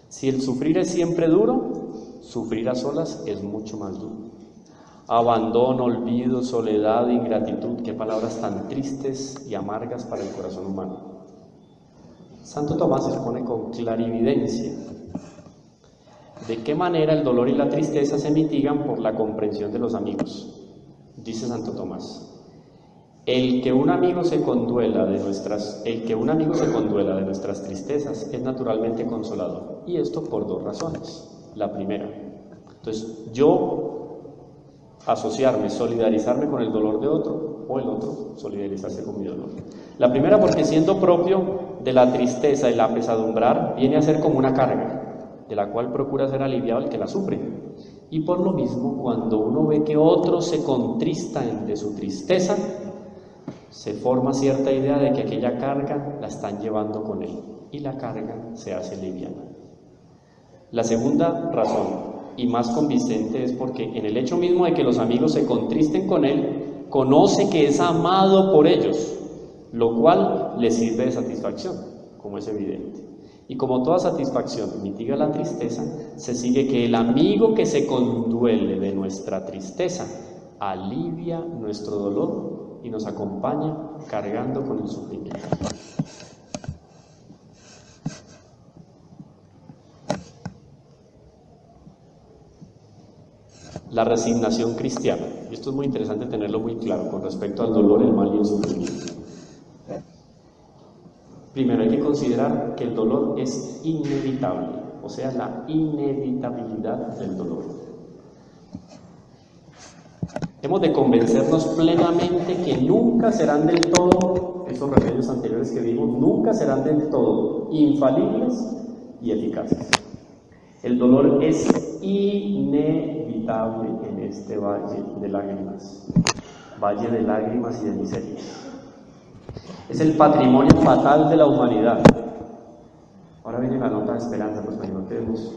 Si el sufrir es siempre duro, sufrir a solas es mucho más duro. Abandono, olvido, soledad, ingratitud, qué palabras tan tristes y amargas para el corazón humano. Santo Tomás expone con clarividencia de qué manera el dolor y la tristeza se mitigan por la comprensión de los amigos. Dice Santo Tomás: el que un amigo se conduela de nuestras tristezas es naturalmente consolador, y esto por dos razones. La primera, entonces yo asociarme, solidarizarme con el dolor de otro, o el otro solidarizarse con mi dolor. La primera, porque siendo propio de la tristeza y la apesadumbrar, viene a ser como una carga, de la cual procura ser aliviado el que la sufre. Y por lo mismo, cuando uno ve que otros se contristan de su tristeza, se forma cierta idea de que aquella carga la están llevando con él, y la carga se hace liviana. La segunda razón, y más convincente, es porque en el hecho mismo de que los amigos se contristen con él, conoce que es amado por ellos, lo cual le sirve de satisfacción, como es evidente. Y como toda satisfacción mitiga la tristeza, se sigue que el amigo que se conduele de nuestra tristeza alivia nuestro dolor y nos acompaña cargando con el sufrimiento. La resignación cristiana, y esto es muy interesante tenerlo muy claro con respecto al dolor, el mal y el sufrimiento. Primero hay que considerar que el dolor es inevitable, o sea, la inevitabilidad del dolor. Hemos de convencernos plenamente que nunca serán del todo, esos remedios anteriores que vimos, nunca serán del todo infalibles y eficaces. El dolor es inevitable en este valle de lágrimas y de miseria. Es el patrimonio fatal de la humanidad. Ahora viene la nota de esperanza, pues para que no quedemos.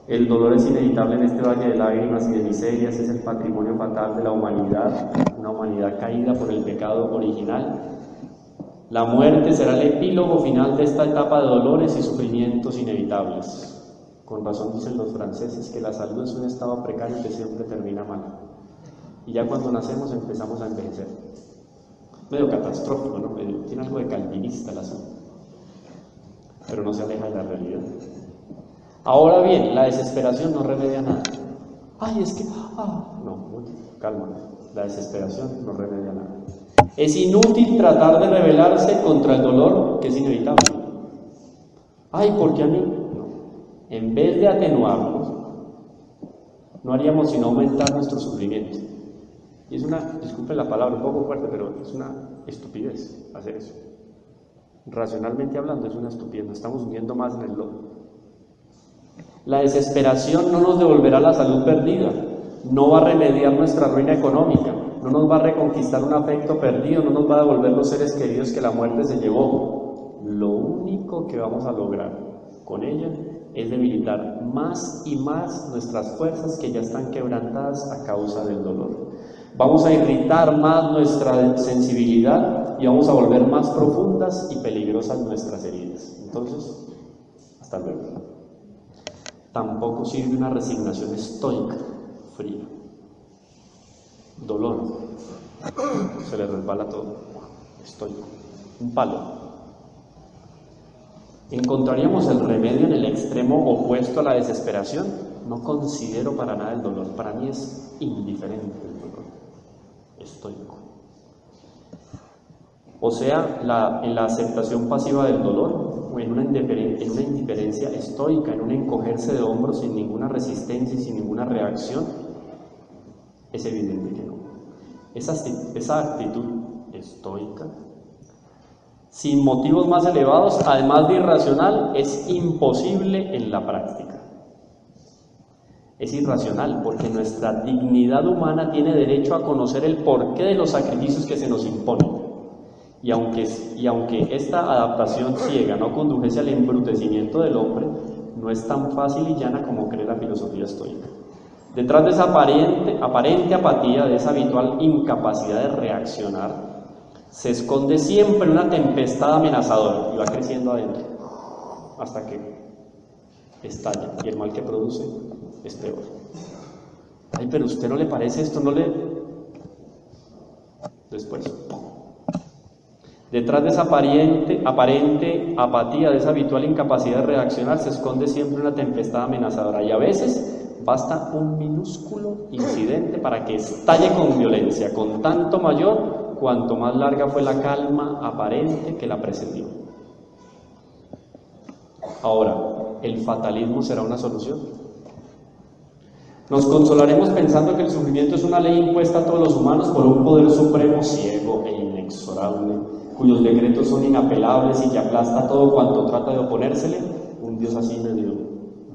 El dolor es inevitable en este valle de lágrimas y de miserias, es el patrimonio fatal de la humanidad, una humanidad caída por el pecado original. La muerte será el epílogo final de esta etapa de dolores y sufrimientos inevitables. Con razón dicen los franceses que la salud es un estado precario que siempre termina mal. Y ya cuando nacemos empezamos a envejecer. Medio catastrófico, ¿no? Tiene algo de calvinista el asunto, pero no se aleja de la realidad. Ahora bien, la desesperación no remedia nada. Ay, es que... no, calma. La desesperación no remedia nada. Es inútil tratar de rebelarse contra el dolor que es inevitable. Ay, ¿por qué a mí? No. En vez de atenuarnos, no haríamos sino aumentar nuestro sufrimiento. Y es una, disculpen la palabra, un poco fuerte, pero es una estupidez hacer eso. Racionalmente hablando, es una estupidez. Nos estamos hundiendo más en el lodo. La desesperación no nos devolverá la salud perdida, no va a remediar nuestra ruina económica, no nos va a reconquistar un afecto perdido, no nos va a devolver los seres queridos que la muerte se llevó. Lo único que vamos a lograr con ella es debilitar más y más nuestras fuerzas que ya están quebrantadas a causa del dolor. Vamos a irritar más nuestra sensibilidad y vamos a volver más profundas y peligrosas nuestras heridas. Entonces, hasta luego. Tampoco sirve una resignación estoica, fría. Dolor, se le resbala todo, estoico, un palo. ¿Encontraríamos el remedio en el extremo opuesto a la desesperación? No considero para nada el dolor, para mí es indiferente el dolor, estoico. O sea, en la aceptación pasiva del dolor, o en una indiferencia estoica, en un encogerse de hombros sin ninguna resistencia y sin ninguna reacción, es evidente que no. Esa actitud estoica sin motivos más elevados, además de irracional, es imposible en la práctica. Es irracional porque nuestra dignidad humana tiene derecho a conocer el porqué de los sacrificios que se nos imponen. Y aunque esta adaptación ciega no condujese al embrutecimiento del hombre, no es tan fácil y llana como cree la filosofía estoica. Detrás de esa aparente apatía, de esa habitual incapacidad de reaccionar, se esconde siempre una tempestad amenazadora y va creciendo adentro hasta que estalla, y el mal que produce es peor. Ay, pero ¿a usted no le parece esto? ¿No le...? Después, detrás de esa aparente apatía, de esa habitual incapacidad de reaccionar, se esconde siempre una tempestad amenazadora, y a veces basta un minúsculo incidente para que estalle con violencia, con tanto mayor cuanto más larga fue la calma aparente que la precedió. Ahora, ¿el fatalismo será una solución? Nos consolaremos pensando que el sufrimiento es una ley impuesta a todos los humanos por un poder supremo ciego e inexorable, cuyos decretos son inapelables y que aplasta todo cuanto trata de oponérsele, un Dios así medio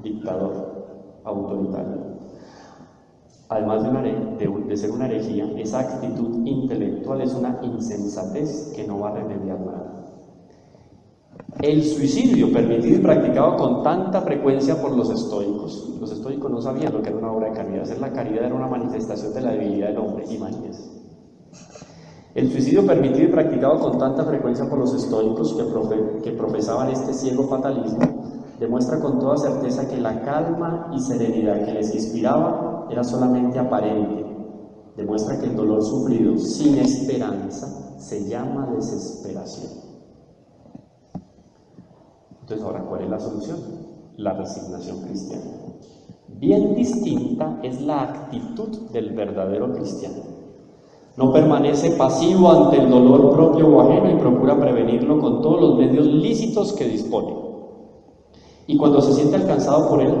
dictador, autoritario. Además de ser una herejía, esa actitud intelectual es una insensatez que no va a remediar nada. El suicidio, permitido y practicado con tanta frecuencia por los estoicos no sabían lo que era una obra de caridad. Hacer la caridad era una manifestación de la debilidad del hombre, imagínense. El suicidio permitido y practicado con tanta frecuencia por los estoicos que profesaban este ciego fatalismo, demuestra con toda certeza que la calma y serenidad que les inspiraba era solamente aparente. Demuestra que el dolor sufrido sin esperanza se llama desesperación. Entonces, ahora, ¿cuál es la solución? La resignación cristiana. Bien distinta es la actitud del verdadero cristiano. No permanece pasivo ante el dolor propio o ajeno y procura prevenirlo con todos los medios lícitos que dispone. Y cuando se siente alcanzado por él,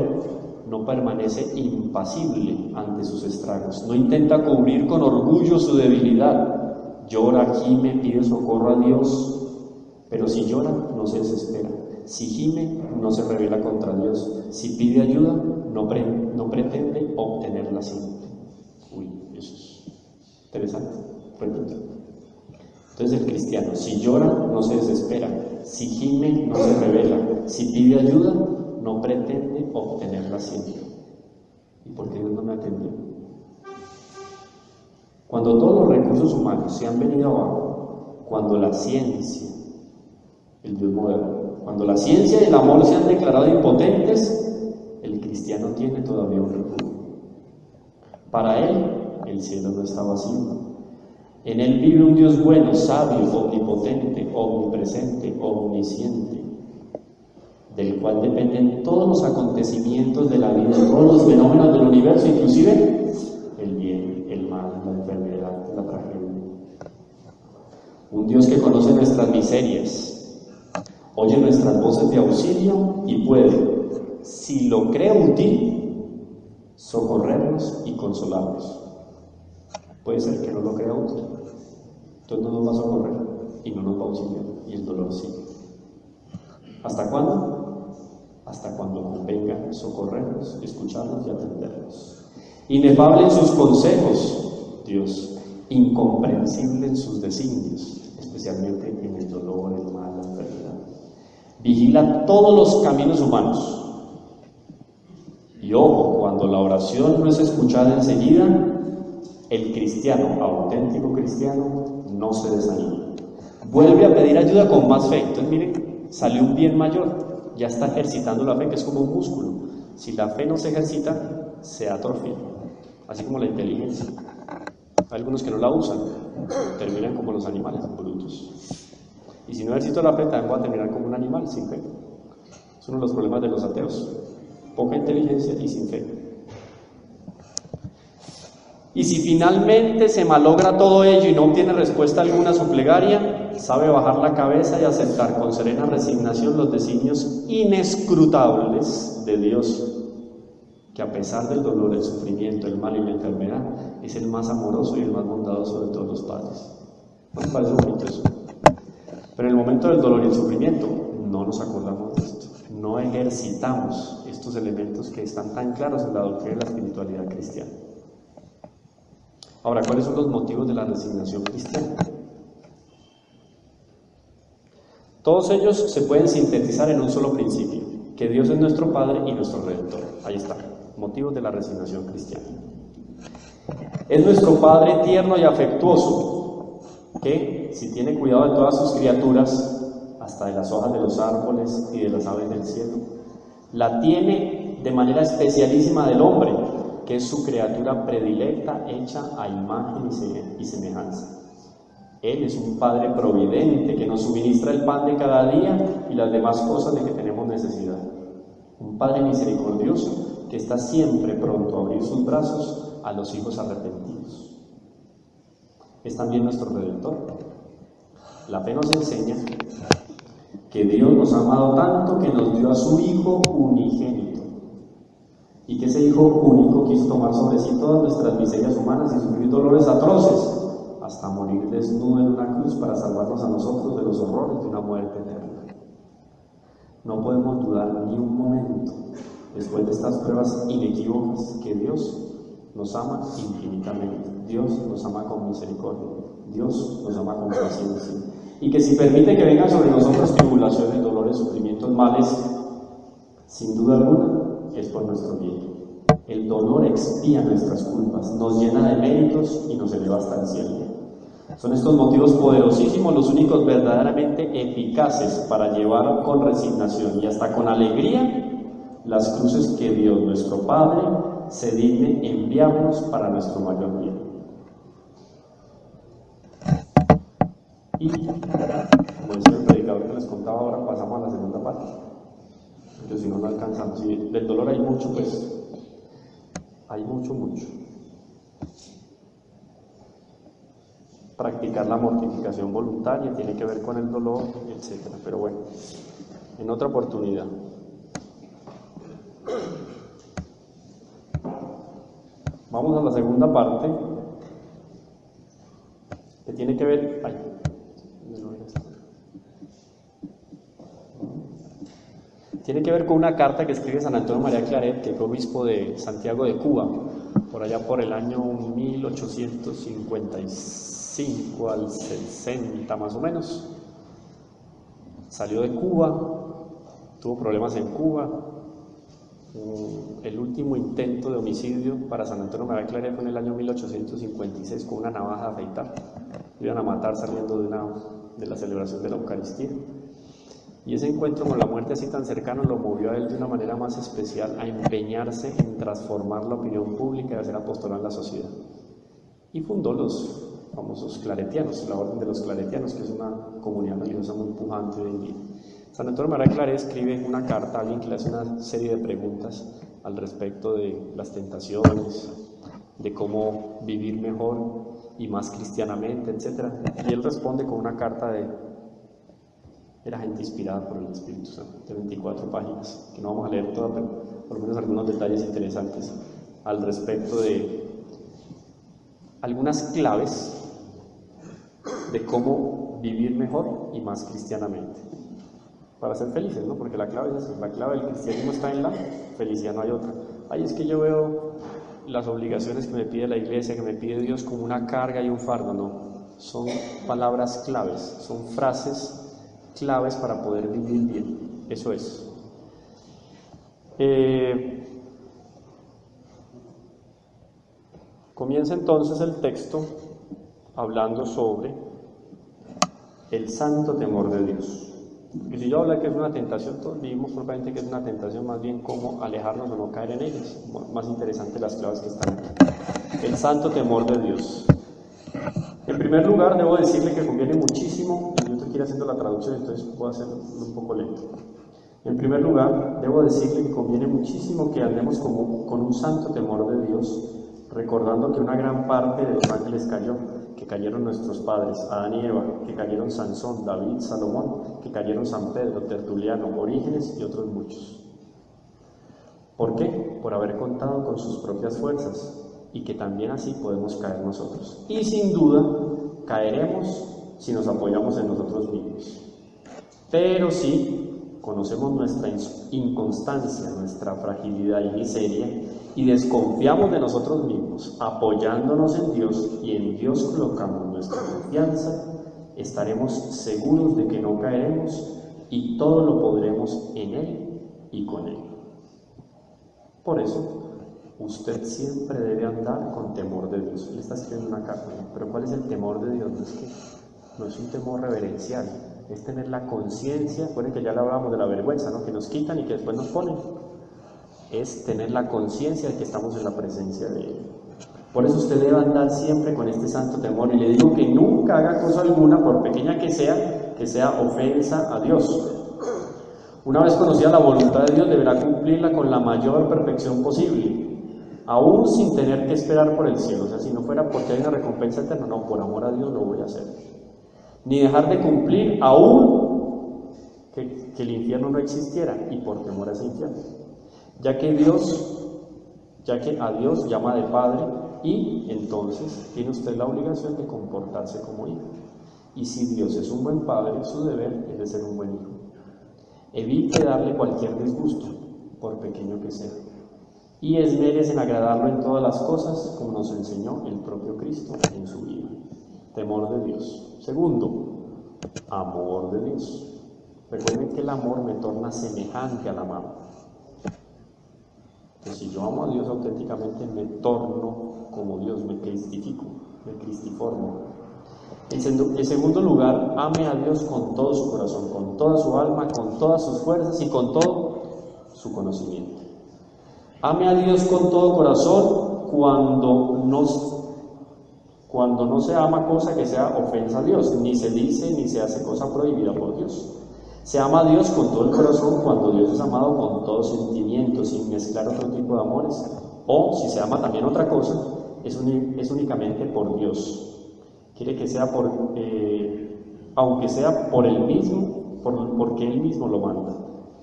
no permanece impasible ante sus estragos. No intenta cubrir con orgullo su debilidad. Llora, gime, pide socorro a Dios. Pero si llora, no se desespera. Si gime, no se rebela contra Dios. Si pide ayuda, no pretende obtenerla siempre. Uy, eso es interesante. Repito. Entonces el cristiano, si llora, no se desespera. Si gime, no se rebela. Si pide ayuda, no pretende obtenerla siempre. ¿Y por qué Dios no me atendió? Cuando todos los recursos humanos se han venido abajo, cuando la ciencia, el Dios moderno, cuando la ciencia y el amor se han declarado impotentes, el cristiano tiene todavía un refugio. Para él, el cielo no está vacío. En él vive un Dios bueno, sabio, omnipotente, omnipresente, omnisciente, del cual dependen todos los acontecimientos de la vida, todos los fenómenos del universo, inclusive el bien, el mal, la enfermedad, la tragedia. Un Dios que conoce nuestras miserias, oye nuestras voces de auxilio y puede, si lo cree útil, socorrernos y consolarnos. Puede ser que no lo crea útil, entonces no nos va a socorrer y no nos va a auxiliar, y el dolor sigue. ¿Hasta cuándo? Hasta cuando convenga socorrernos, escucharnos y atendernos. Inefable en sus consejos, Dios, incomprensible en sus designios, especialmente en el dolor, el mal, la enfermedad. Vigila todos los caminos humanos. Y ojo, cuando la oración no es escuchada enseguida, el cristiano, auténtico cristiano, no se desanima. Vuelve a pedir ayuda con más fe. Entonces, miren, salió un bien mayor. Ya está ejercitando la fe, que es como un músculo. Si la fe no se ejercita, se atrofia. Así como la inteligencia. Hay algunos que no la usan, terminan como los animales, brutos. Y si no ejercito la fe, también voy a terminar como un animal, sin fe. Es uno de los problemas de los ateos. Poca inteligencia y sin fe. Y si finalmente se malogra todo ello y no obtiene respuesta alguna a su plegaria, sabe bajar la cabeza y aceptar con serena resignación los designios inescrutables de Dios, que a pesar del dolor, el sufrimiento, el mal y la enfermedad, es el más amoroso y el más bondadoso de todos los padres. ¿No me parece bonito eso? Pero en el momento del dolor y el sufrimiento no nos acordamos de esto, no ejercitamos estos elementos que están tan claros en la doctrina de la espiritualidad cristiana. Ahora, ¿cuáles son los motivos de la resignación cristiana? Todos ellos se pueden sintetizar en un solo principio, que Dios es nuestro Padre y nuestro Redentor. Ahí está, motivos de la resignación cristiana. Es nuestro Padre tierno y afectuoso, que, si tiene cuidado de todas sus criaturas, hasta de las hojas de los árboles y de las aves del cielo, la tiene de manera especialísima del hombre, que es su criatura predilecta, hecha a imagen y semejanza. Él es un Padre providente que nos suministra el pan de cada día y las demás cosas de que tenemos necesidad. Un Padre misericordioso que está siempre pronto a abrir sus brazos a los hijos arrepentidos. Es también nuestro Redentor. La fe nos enseña que Dios nos ha amado tanto que nos dio a su Hijo unigénito, y que ese Hijo único quiso tomar sobre sí todas nuestras miserias humanas y sufrir dolores atroces, hasta morir desnudo en una cruz para salvarnos a nosotros de los horrores de una muerte eterna. No podemos dudar ni un momento, después de estas pruebas inequívocas, que Dios nos ama infinitamente, Dios nos ama con misericordia, Dios nos ama con paciencia, y que si permite que vengan sobre nosotros tribulaciones, dolores, sufrimientos, males, sin duda alguna, es por nuestro bien. El dolor expía nuestras culpas, nos llena de méritos y nos eleva hasta el cielo. Son estos motivos poderosísimos los únicos verdaderamente eficaces para llevar con resignación y hasta con alegría las cruces que Dios, nuestro Padre, se digne enviarnos para nuestro mayor bien. Y, como decía el predicador que les contaba ahora, pasamos a la segunda parte. Porque si no, no alcanzamos. Si del dolor hay mucho, pues hay mucho. Practicar la mortificación voluntaria tiene que ver con el dolor, etc. Pero bueno, en otra oportunidad. Vamos a la segunda parte, que tiene que ver... Tiene que ver con una carta que escribe San Antonio María Claret, que fue obispo de Santiago de Cuba, por allá por el año 1855 al 60 más o menos. Salió de Cuba, tuvo problemas en Cuba. El último intento de homicidio para San Antonio María Claret fue en el año 1856 con una navaja de afeitar. Lo iban a matar saliendo de la celebración de la Eucaristía. Y ese encuentro con la muerte así tan cercano lo movió a él de una manera más especial a empeñarse en transformar la opinión pública y hacer apostolado en la sociedad. Y fundó los famosos claretianos, la Orden de los Claretianos, que es una comunidad religiosa muy pujante hoy en día. San Antonio María Claret escribe una carta a alguien que le hace una serie de preguntas al respecto de las tentaciones, de cómo vivir mejor y más cristianamente, etc. Y él responde con una carta era gente inspirada por el Espíritu Santo, de 24 páginas, que no vamos a leer toda, pero por lo menos algunos detalles interesantes al respecto de algunas claves de cómo vivir mejor y más cristianamente, para ser felices, ¿no? Porque la clave es esa, la clave del cristianismo está en la felicidad, no hay otra. Ay, es que yo veo las obligaciones que me pide la iglesia, que me pide Dios como una carga y un fardo, no, son palabras claves, son frases claves para poder vivir bien, eso es. Comienza entonces el texto hablando sobre el santo temor de Dios. Y si yo hablo que es una tentación, todos vivimos probablemente que es una tentación, más bien cómo alejarnos o no caer en ellas. Más interesante las claves que están aquí. El santo temor de Dios. En primer lugar, debo decirle que conviene muchísimo, y yo estoy aquí haciendo la traducción, entonces puedo hacerlo un poco lento. En primer lugar, debo decirle que conviene muchísimo que andemos con un santo temor de Dios, recordando que una gran parte de los ángeles cayó, que cayeron nuestros padres, Adán y Eva, que cayeron Sansón, David, Salomón, que cayeron San Pedro, Tertuliano, Orígenes y otros muchos. ¿Por qué? Por haber contado con sus propias fuerzas, y que también así podemos caer nosotros. Y sin duda, caeremos si nos apoyamos en nosotros mismos. Pero si conocemos nuestra inconstancia, nuestra fragilidad y miseria, y desconfiamos de nosotros mismos, apoyándonos en Dios y en Dios colocamos nuestra confianza, estaremos seguros de que no caeremos y todo lo podremos en Él y con Él. Por eso, usted siempre debe andar con temor de Dios. Él está escribiendo una carta, pero ¿cuál es el temor de Dios? No es un temor reverencial, es tener la conciencia. Recuerden que ya le hablábamos de la vergüenza, ¿no? Que nos quitan y que después nos ponen. Es tener la conciencia de que estamos en la presencia de Él. Por eso usted debe andar siempre con este santo temor, y le digo que nunca haga cosa alguna, por pequeña que sea ofensa a Dios. Una vez conocida la voluntad de Dios, deberá cumplirla con la mayor perfección posible, aún sin tener que esperar por el cielo. O sea, si no fuera porque hay una recompensa eterna, no, por amor a Dios lo voy a hacer. Ni dejar de cumplir aún que el infierno no existiera, y por temor a ese infierno, ya que a Dios llama de Padre, y entonces tiene usted la obligación de comportarse como hijo. Y si Dios es un buen padre, su deber es de ser un buen hijo. Evite darle cualquier disgusto, por pequeño que sea, y esmérese en agradarlo en todas las cosas, como nos enseñó el propio Cristo en su vida. Temor de Dios. Segundo, amor de Dios. Recuerden que el amor me torna semejante al amado. Que si yo amo a Dios auténticamente, me torno como Dios, me cristifico, me cristiformo. En segundo lugar, ame a Dios con todo su corazón, con toda su alma, con todas sus fuerzas y con todo su conocimiento. Ame a Dios con todo corazón cuando no se ama cosa que sea ofensa a Dios, ni se dice ni se hace cosa prohibida por Dios. Se ama a Dios con todo el corazón cuando Dios es amado con todo sentimiento, sin mezclar otro tipo de amores. O si se ama también otra cosa, es únicamente por Dios. Quiere que sea aunque sea por Él mismo, porque Él mismo lo manda,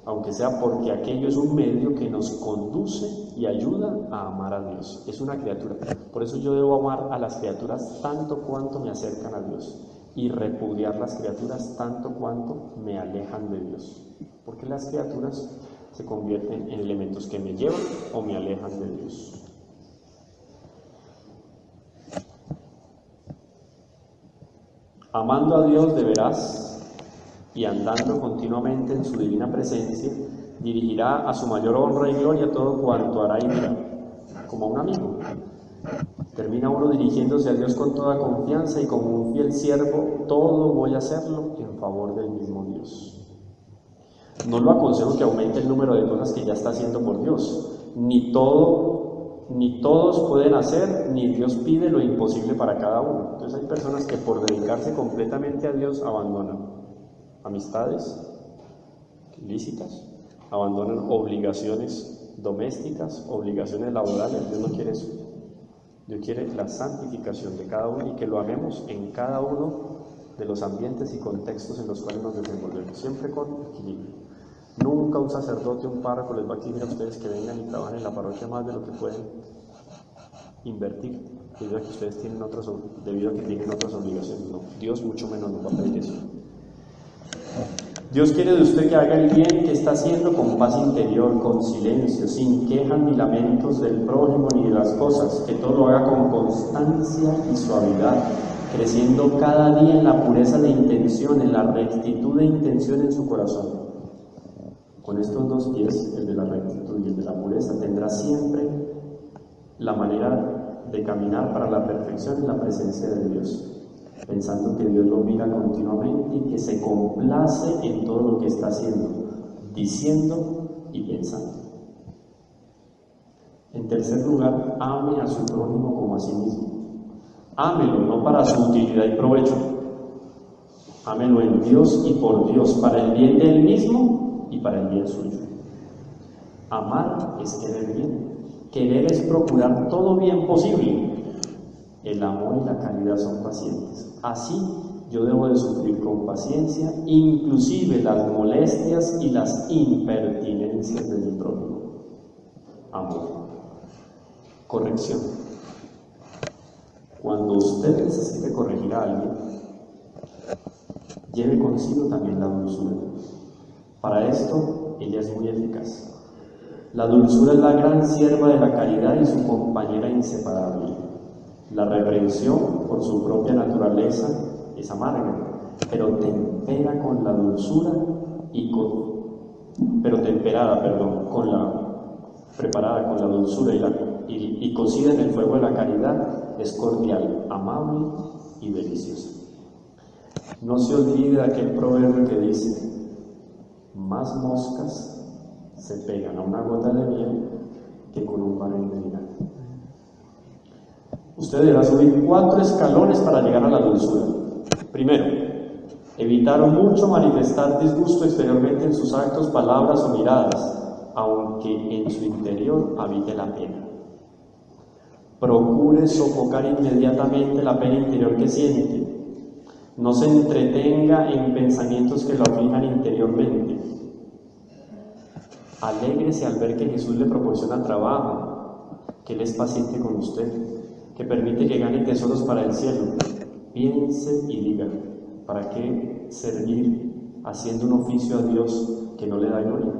aunque sea porque aquello es un medio que nos conduce y ayuda a amar a Dios. Es una criatura. Por eso yo debo amar a las criaturas tanto cuanto me acercan a Dios, y repudiar las criaturas tanto cuanto me alejan de Dios, porque las criaturas se convierten en elementos que me llevan o me alejan de Dios. Amando a Dios de veras y andando continuamente en su divina presencia, dirigirá a su mayor honra y gloria todo cuanto hará y dirá, como un amigo. Termina uno dirigiéndose a Dios con toda confianza, y como un fiel siervo, todo voy a hacerlo en favor del mismo Dios. No lo aconsejo que aumente el número de cosas que ya está haciendo por Dios. Ni todos pueden hacer, ni Dios pide lo imposible para cada uno. Entonces hay personas que por dedicarse completamente a Dios abandonan amistades ilícitas, abandonan obligaciones domésticas, obligaciones laborales. Dios no quiere eso. Dios quiere la santificación de cada uno, y que lo amemos en cada uno de los ambientes y contextos en los cuales nos desenvolvemos, siempre con equilibrio. Nunca un sacerdote, un párroco les va a exigir a ustedes que vengan y trabajen en la parroquia más de lo que pueden invertir, debido a que ustedes tienen otras obligaciones. No, Dios mucho menos nos va a pedir eso. Dios quiere de usted que haga el bien que está haciendo con paz interior, con silencio, sin quejas ni lamentos del prójimo ni de las cosas, que todo lo haga con constancia y suavidad, creciendo cada día en la pureza de intención, en la rectitud de intención en su corazón. Con estos dos pies, el de la rectitud y el de la pureza, tendrá siempre la manera de caminar para la perfección en la presencia de Dios, pensando que Dios lo mira continuamente y que se complace en todo lo que está haciendo, diciendo y pensando. En tercer lugar, ame a su prójimo como a sí mismo. Ámelo no para su utilidad y provecho, ámelo en Dios y por Dios, para el bien de él mismo y para el bien suyo. Amar es querer bien. Querer es procurar todo bien posible. El amor y la caridad son pacientes. Así yo debo de sufrir con paciencia, inclusive las molestias y las impertinencias de mi prójimo. Amor. Corrección. Cuando usted necesite corregir a alguien, lleve consigo también la dulzura. Para esto, ella es muy eficaz. La dulzura es la gran sierva de la caridad y su compañera inseparable. La reprensión, por su propia naturaleza, es amarga, pero temperada con la dulzura y cocida en el fuego de la caridad, es cordial, amable y deliciosa. No se olvide de aquel proverbio que dice: más moscas se pegan a una gota de miel que con un barril de vinagre. Usted deberá subir 4 escalones para llegar a la dulzura. Primero, evitar mucho manifestar disgusto exteriormente en sus actos, palabras o miradas, aunque en su interior habite la pena. Procure sofocar inmediatamente la pena interior que siente. No se entretenga en pensamientos que lo aflijan interiormente. Alégrese al ver que Jesús le proporciona trabajo, que Él es paciente con usted, que permite que gane tesoros para el cielo. Piense y diga: ¿para qué servir haciendo un oficio a Dios que no le da gloria?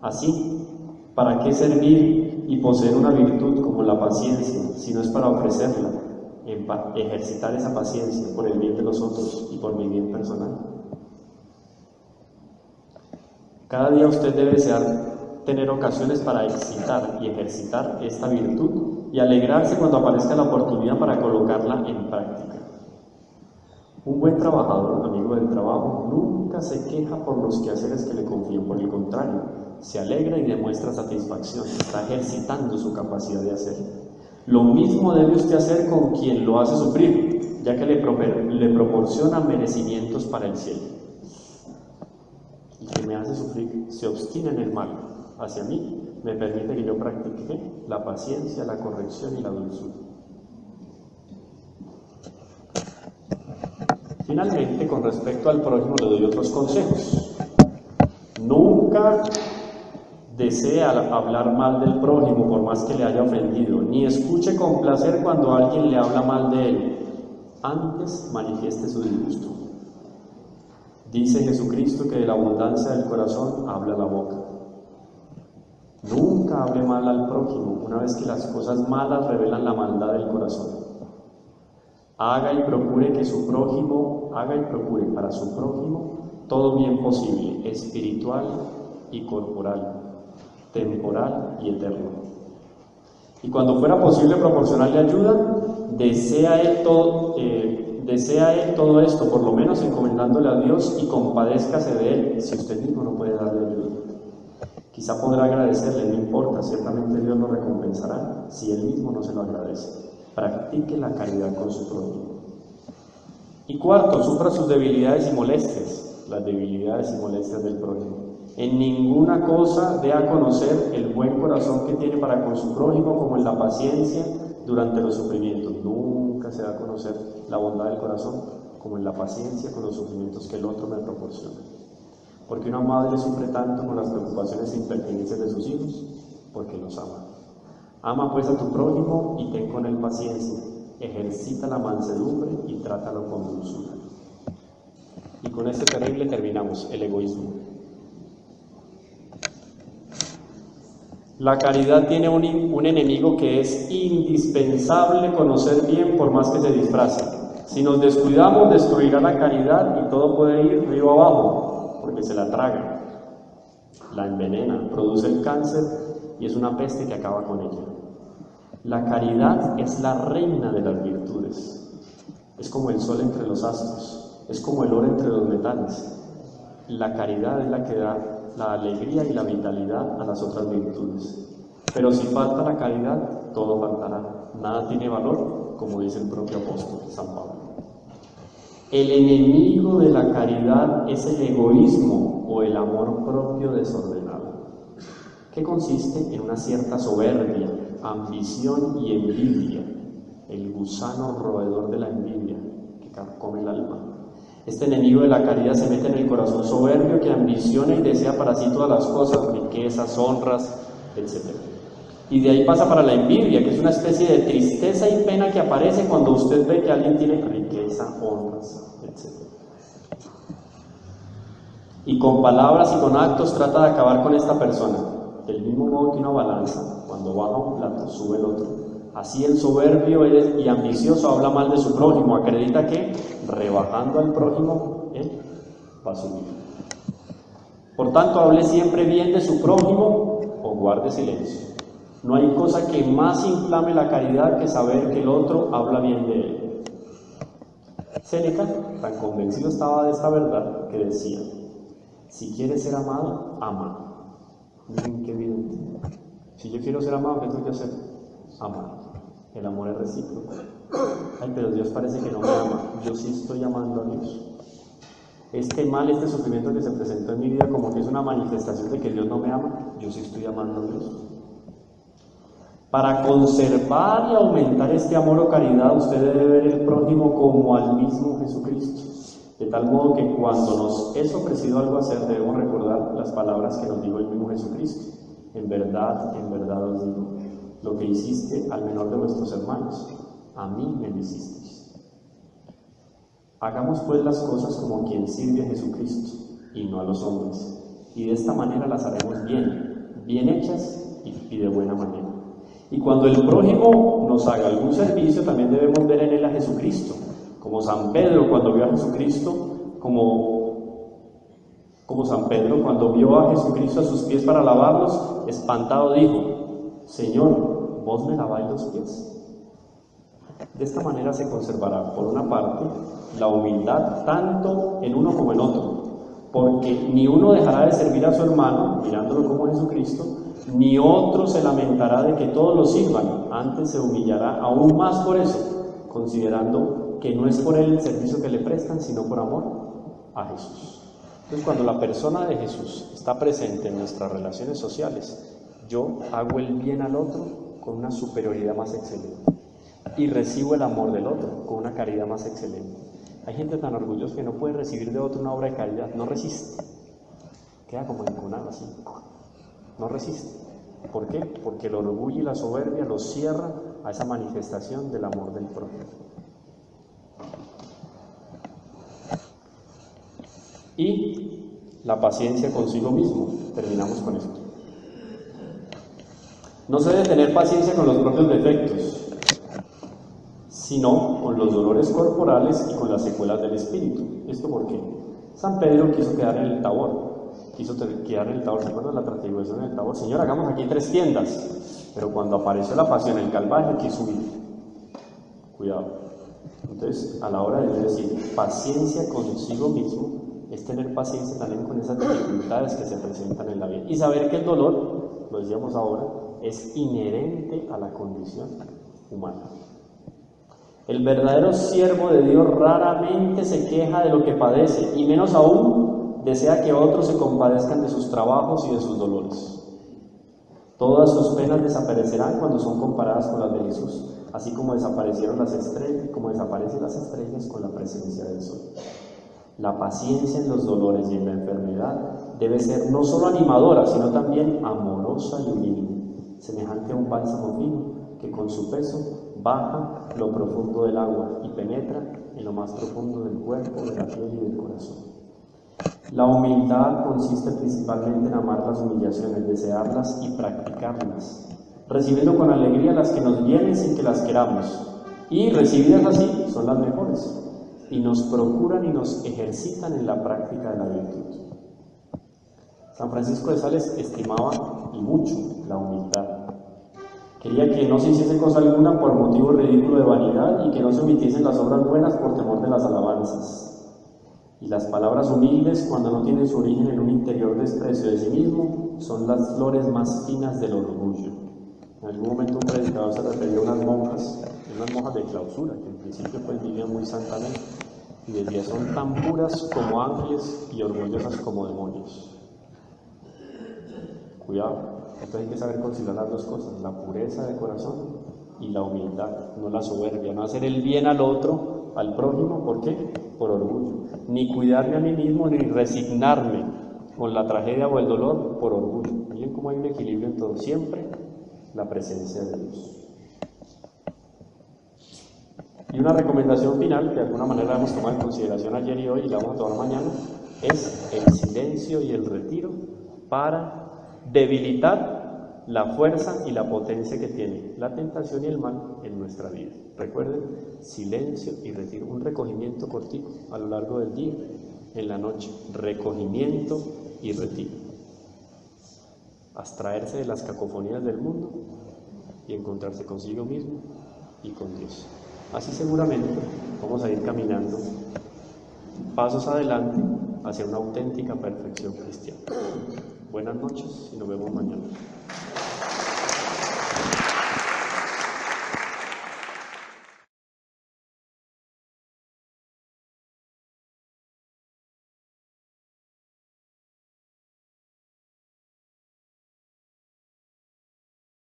Así, ¿para qué servir y poseer una virtud como la paciencia, si no es para ofrecerla, ejercitar esa paciencia por el bien de los otros y por mi bien personal? Cada día usted debe desear tener ocasiones para excitar y ejercitar esta virtud y alegrarse cuando aparezca la oportunidad para colocarla en práctica. Un buen trabajador, amigo del trabajo, nunca se queja por los quehaceres que le confían, por el contrario, se alegra y demuestra satisfacción, está ejercitando su capacidad de hacer. Lo mismo debe usted hacer con quien lo hace sufrir, ya que le proporciona merecimientos para el cielo. Y quien me hace sufrir se obstina en el mal hacia mí, me permite que yo practique la paciencia, la corrección y la dulzura. Finalmente, con respecto al prójimo, le doy otros consejos. Nunca desee hablar mal del prójimo por más que le haya ofendido, ni escuche con placer cuando alguien le habla mal de él. Antes manifieste su disgusto. Dice Jesucristo que de la abundancia del corazón habla la boca. Nunca hable mal al prójimo, una vez que las cosas malas revelan la maldad del corazón. Haga y procure para su prójimo todo bien posible, espiritual y corporal, temporal y eterno. Y cuando fuera posible proporcionarle ayuda, desea él todo esto, por lo menos encomendándole a Dios, y compadézcase de él si usted mismo no puede darle ayuda. Quizá podrá agradecerle, no importa, ciertamente Dios lo recompensará si él mismo no se lo agradece. Practique la caridad con su prójimo. Y cuarto, sufra sus debilidades y molestias, las debilidades y molestias del prójimo. En ninguna cosa dé a conocer el buen corazón que tiene para con su prójimo, como en la paciencia durante los sufrimientos. Nunca se da a conocer la bondad del corazón como en la paciencia con los sufrimientos que el otro me proporciona. ¿Por qué una madre sufre tanto con las preocupaciones e impertinencias de sus hijos? Porque los ama. Ama pues a tu prójimo y ten con él paciencia. Ejercita la mansedumbre y trátalo con dulzura. Y con este terrible terminamos, el egoísmo. La caridad tiene un enemigo que es indispensable conocer bien por más que se disfrace. Si nos descuidamos, destruirá la caridad y todo puede ir río abajo, porque se la traga, la envenena, produce el cáncer y es una peste que acaba con ella. La caridad es la reina de las virtudes. Es como el sol entre los astros, es como el oro entre los metales. La caridad es la que da la alegría y la vitalidad a las otras virtudes. Pero si falta la caridad, todo faltará. Nada tiene valor, como dice el propio apóstol San Pablo. El enemigo de la caridad es el egoísmo o el amor propio desordenado, que consiste en una cierta soberbia, ambición y envidia, el gusano roedor de la envidia que carcome el alma. Este enemigo de la caridad se mete en el corazón soberbio que ambiciona y desea para sí todas las cosas, riquezas, honras, etc. Y de ahí pasa para la envidia, que es una especie de tristeza y pena que aparece cuando usted ve que alguien tiene riqueza, honras, etc. y con palabras y con actos trata de acabar con esta persona. Del mismo modo que una balanza, cuando baja un plato, sube el otro. Así el soberbio y ambicioso habla mal de su prójimo, acredita que, rebajando al prójimo, él va a subir. Por tanto, hable siempre bien de su prójimo o guarde silencio. No hay cosa que más inflame la caridad que saber que el otro habla bien de él. Séneca tan convencido estaba de esta verdad que decía: si quieres ser amado, ama. Miren qué evidente. Si yo quiero ser amado, ¿qué tengo que hacer? Amar. El amor es recíproco. Ay, pero Dios parece que no me ama. Yo sí estoy amando a Dios. Este sufrimiento que se presentó en mi vida como que es una manifestación de que Dios no me ama, yo sí estoy amando a Dios. Para conservar y aumentar este amor o caridad, usted debe ver el prójimo como al mismo Jesucristo. De tal modo que cuando nos es ofrecido algo a hacer, debemos recordar las palabras que nos dijo el mismo Jesucristo. En verdad os digo, lo que hiciste al menor de vuestros hermanos, a mí me lo hicisteis. Hagamos pues las cosas como quien sirve a Jesucristo y no a los hombres, y de esta manera las haremos bien hechas y de buena manera. Y cuando el prójimo nos haga algún servicio, también debemos ver en él a Jesucristo, como San Pedro cuando vio a Jesucristo, como San Pedro cuando vio a Jesucristo a sus pies para lavarlos, espantado dijo: Señor, ¿vos me laváis los pies? De esta manera se conservará, por una parte, la humildad tanto en uno como en otro, porque ni uno dejará de servir a su hermano, mirándolo como Jesucristo, ni otro se lamentará de que todos lo sirvan, antes se humillará aún más por eso, considerando que no es por él el servicio que le prestan, sino por amor a Jesús. Entonces, cuando la persona de Jesús está presente en nuestras relaciones sociales, yo hago el bien al otro con una superioridad más excelente y recibo el amor del otro con una caridad más excelente. Hay gente tan orgullosa que no puede recibir de otro una obra de caridad, no resiste, queda como enconado así, no resiste. ¿Por qué? Porque el orgullo y la soberbia los cierran a esa manifestación del amor del prójimo. Y la paciencia consigo mismo. Terminamos con esto. No se debe tener paciencia con los propios defectos, sino con los dolores corporales y con las secuelas del espíritu. ¿Esto por qué? San Pedro quiso quedar en el Tabor. ¿Se acuerdan la transfiguración en el Tabor? Señor, hagamos aquí 3 tiendas. Pero cuando apareció la pasión, el Calvario, quiso huir. Cuidado. Entonces, a la hora de decir paciencia consigo mismo, es tener paciencia también con esas dificultades que se presentan en la vida. Y saber que el dolor, lo decíamos ahora, es inherente a la condición humana. El verdadero siervo de Dios raramente se queja de lo que padece, y menos aún desea que otros se compadezcan de sus trabajos y de sus dolores. Todas sus penas desaparecerán cuando son comparadas con las de Jesús, así como desaparecieron las estrellas, como desaparecen las estrellas con la presencia del sol. La paciencia en los dolores y en la enfermedad debe ser no solo animadora, sino también amorosa y humilde, semejante a un bálsamo fino que con su peso baja lo profundo del agua y penetra en lo más profundo del cuerpo, de la piel y del corazón. La humildad consiste principalmente en amar las humillaciones, desearlas y practicarlas, recibiendo con alegría las que nos vienen sin que las queramos, y recibidas así son las mejores, y nos procuran y nos ejercitan en la práctica de la virtud. San Francisco de Sales estimaba y mucho la humildad. Quería que no se hiciese cosa alguna por motivo ridículo de vanidad y que no se omitiesen las obras buenas por temor de las alabanzas. Y las palabras humildes, cuando no tienen su origen en un interior desprecio de sí mismo, son las flores más finas del orgullo. En algún momento un predicador se refería a unas monjas de clausura, que en principio pues vivían muy santamente, y decía: son tan puras como ángeles y orgullosas como demonios. Cuidado, entonces hay que saber conciliar las dos cosas, la pureza de corazón y la humildad, no la soberbia, no hacer el bien al otro, al prójimo, ¿por qué? Por orgullo, ni cuidarme a mí mismo, ni resignarme con la tragedia o el dolor por orgullo. Miren cómo hay un equilibrio en todo, siempre la presencia de Dios. Y una recomendación final, que de alguna manera hemos tomado en consideración ayer y hoy, y la vamos a tomar mañana, es el silencio y el retiro para debilitar la fuerza y la potencia que tiene la tentación y el mal en nuestra vida. Recuerden, silencio y retiro, un recogimiento cortito a lo largo del día, en la noche, recogimiento y retiro. Abstraerse de las cacofonías del mundo y encontrarse consigo mismo y con Dios. Así seguramente vamos a ir caminando pasos adelante hacia una auténtica perfección cristiana. Buenas noches y nos vemos mañana.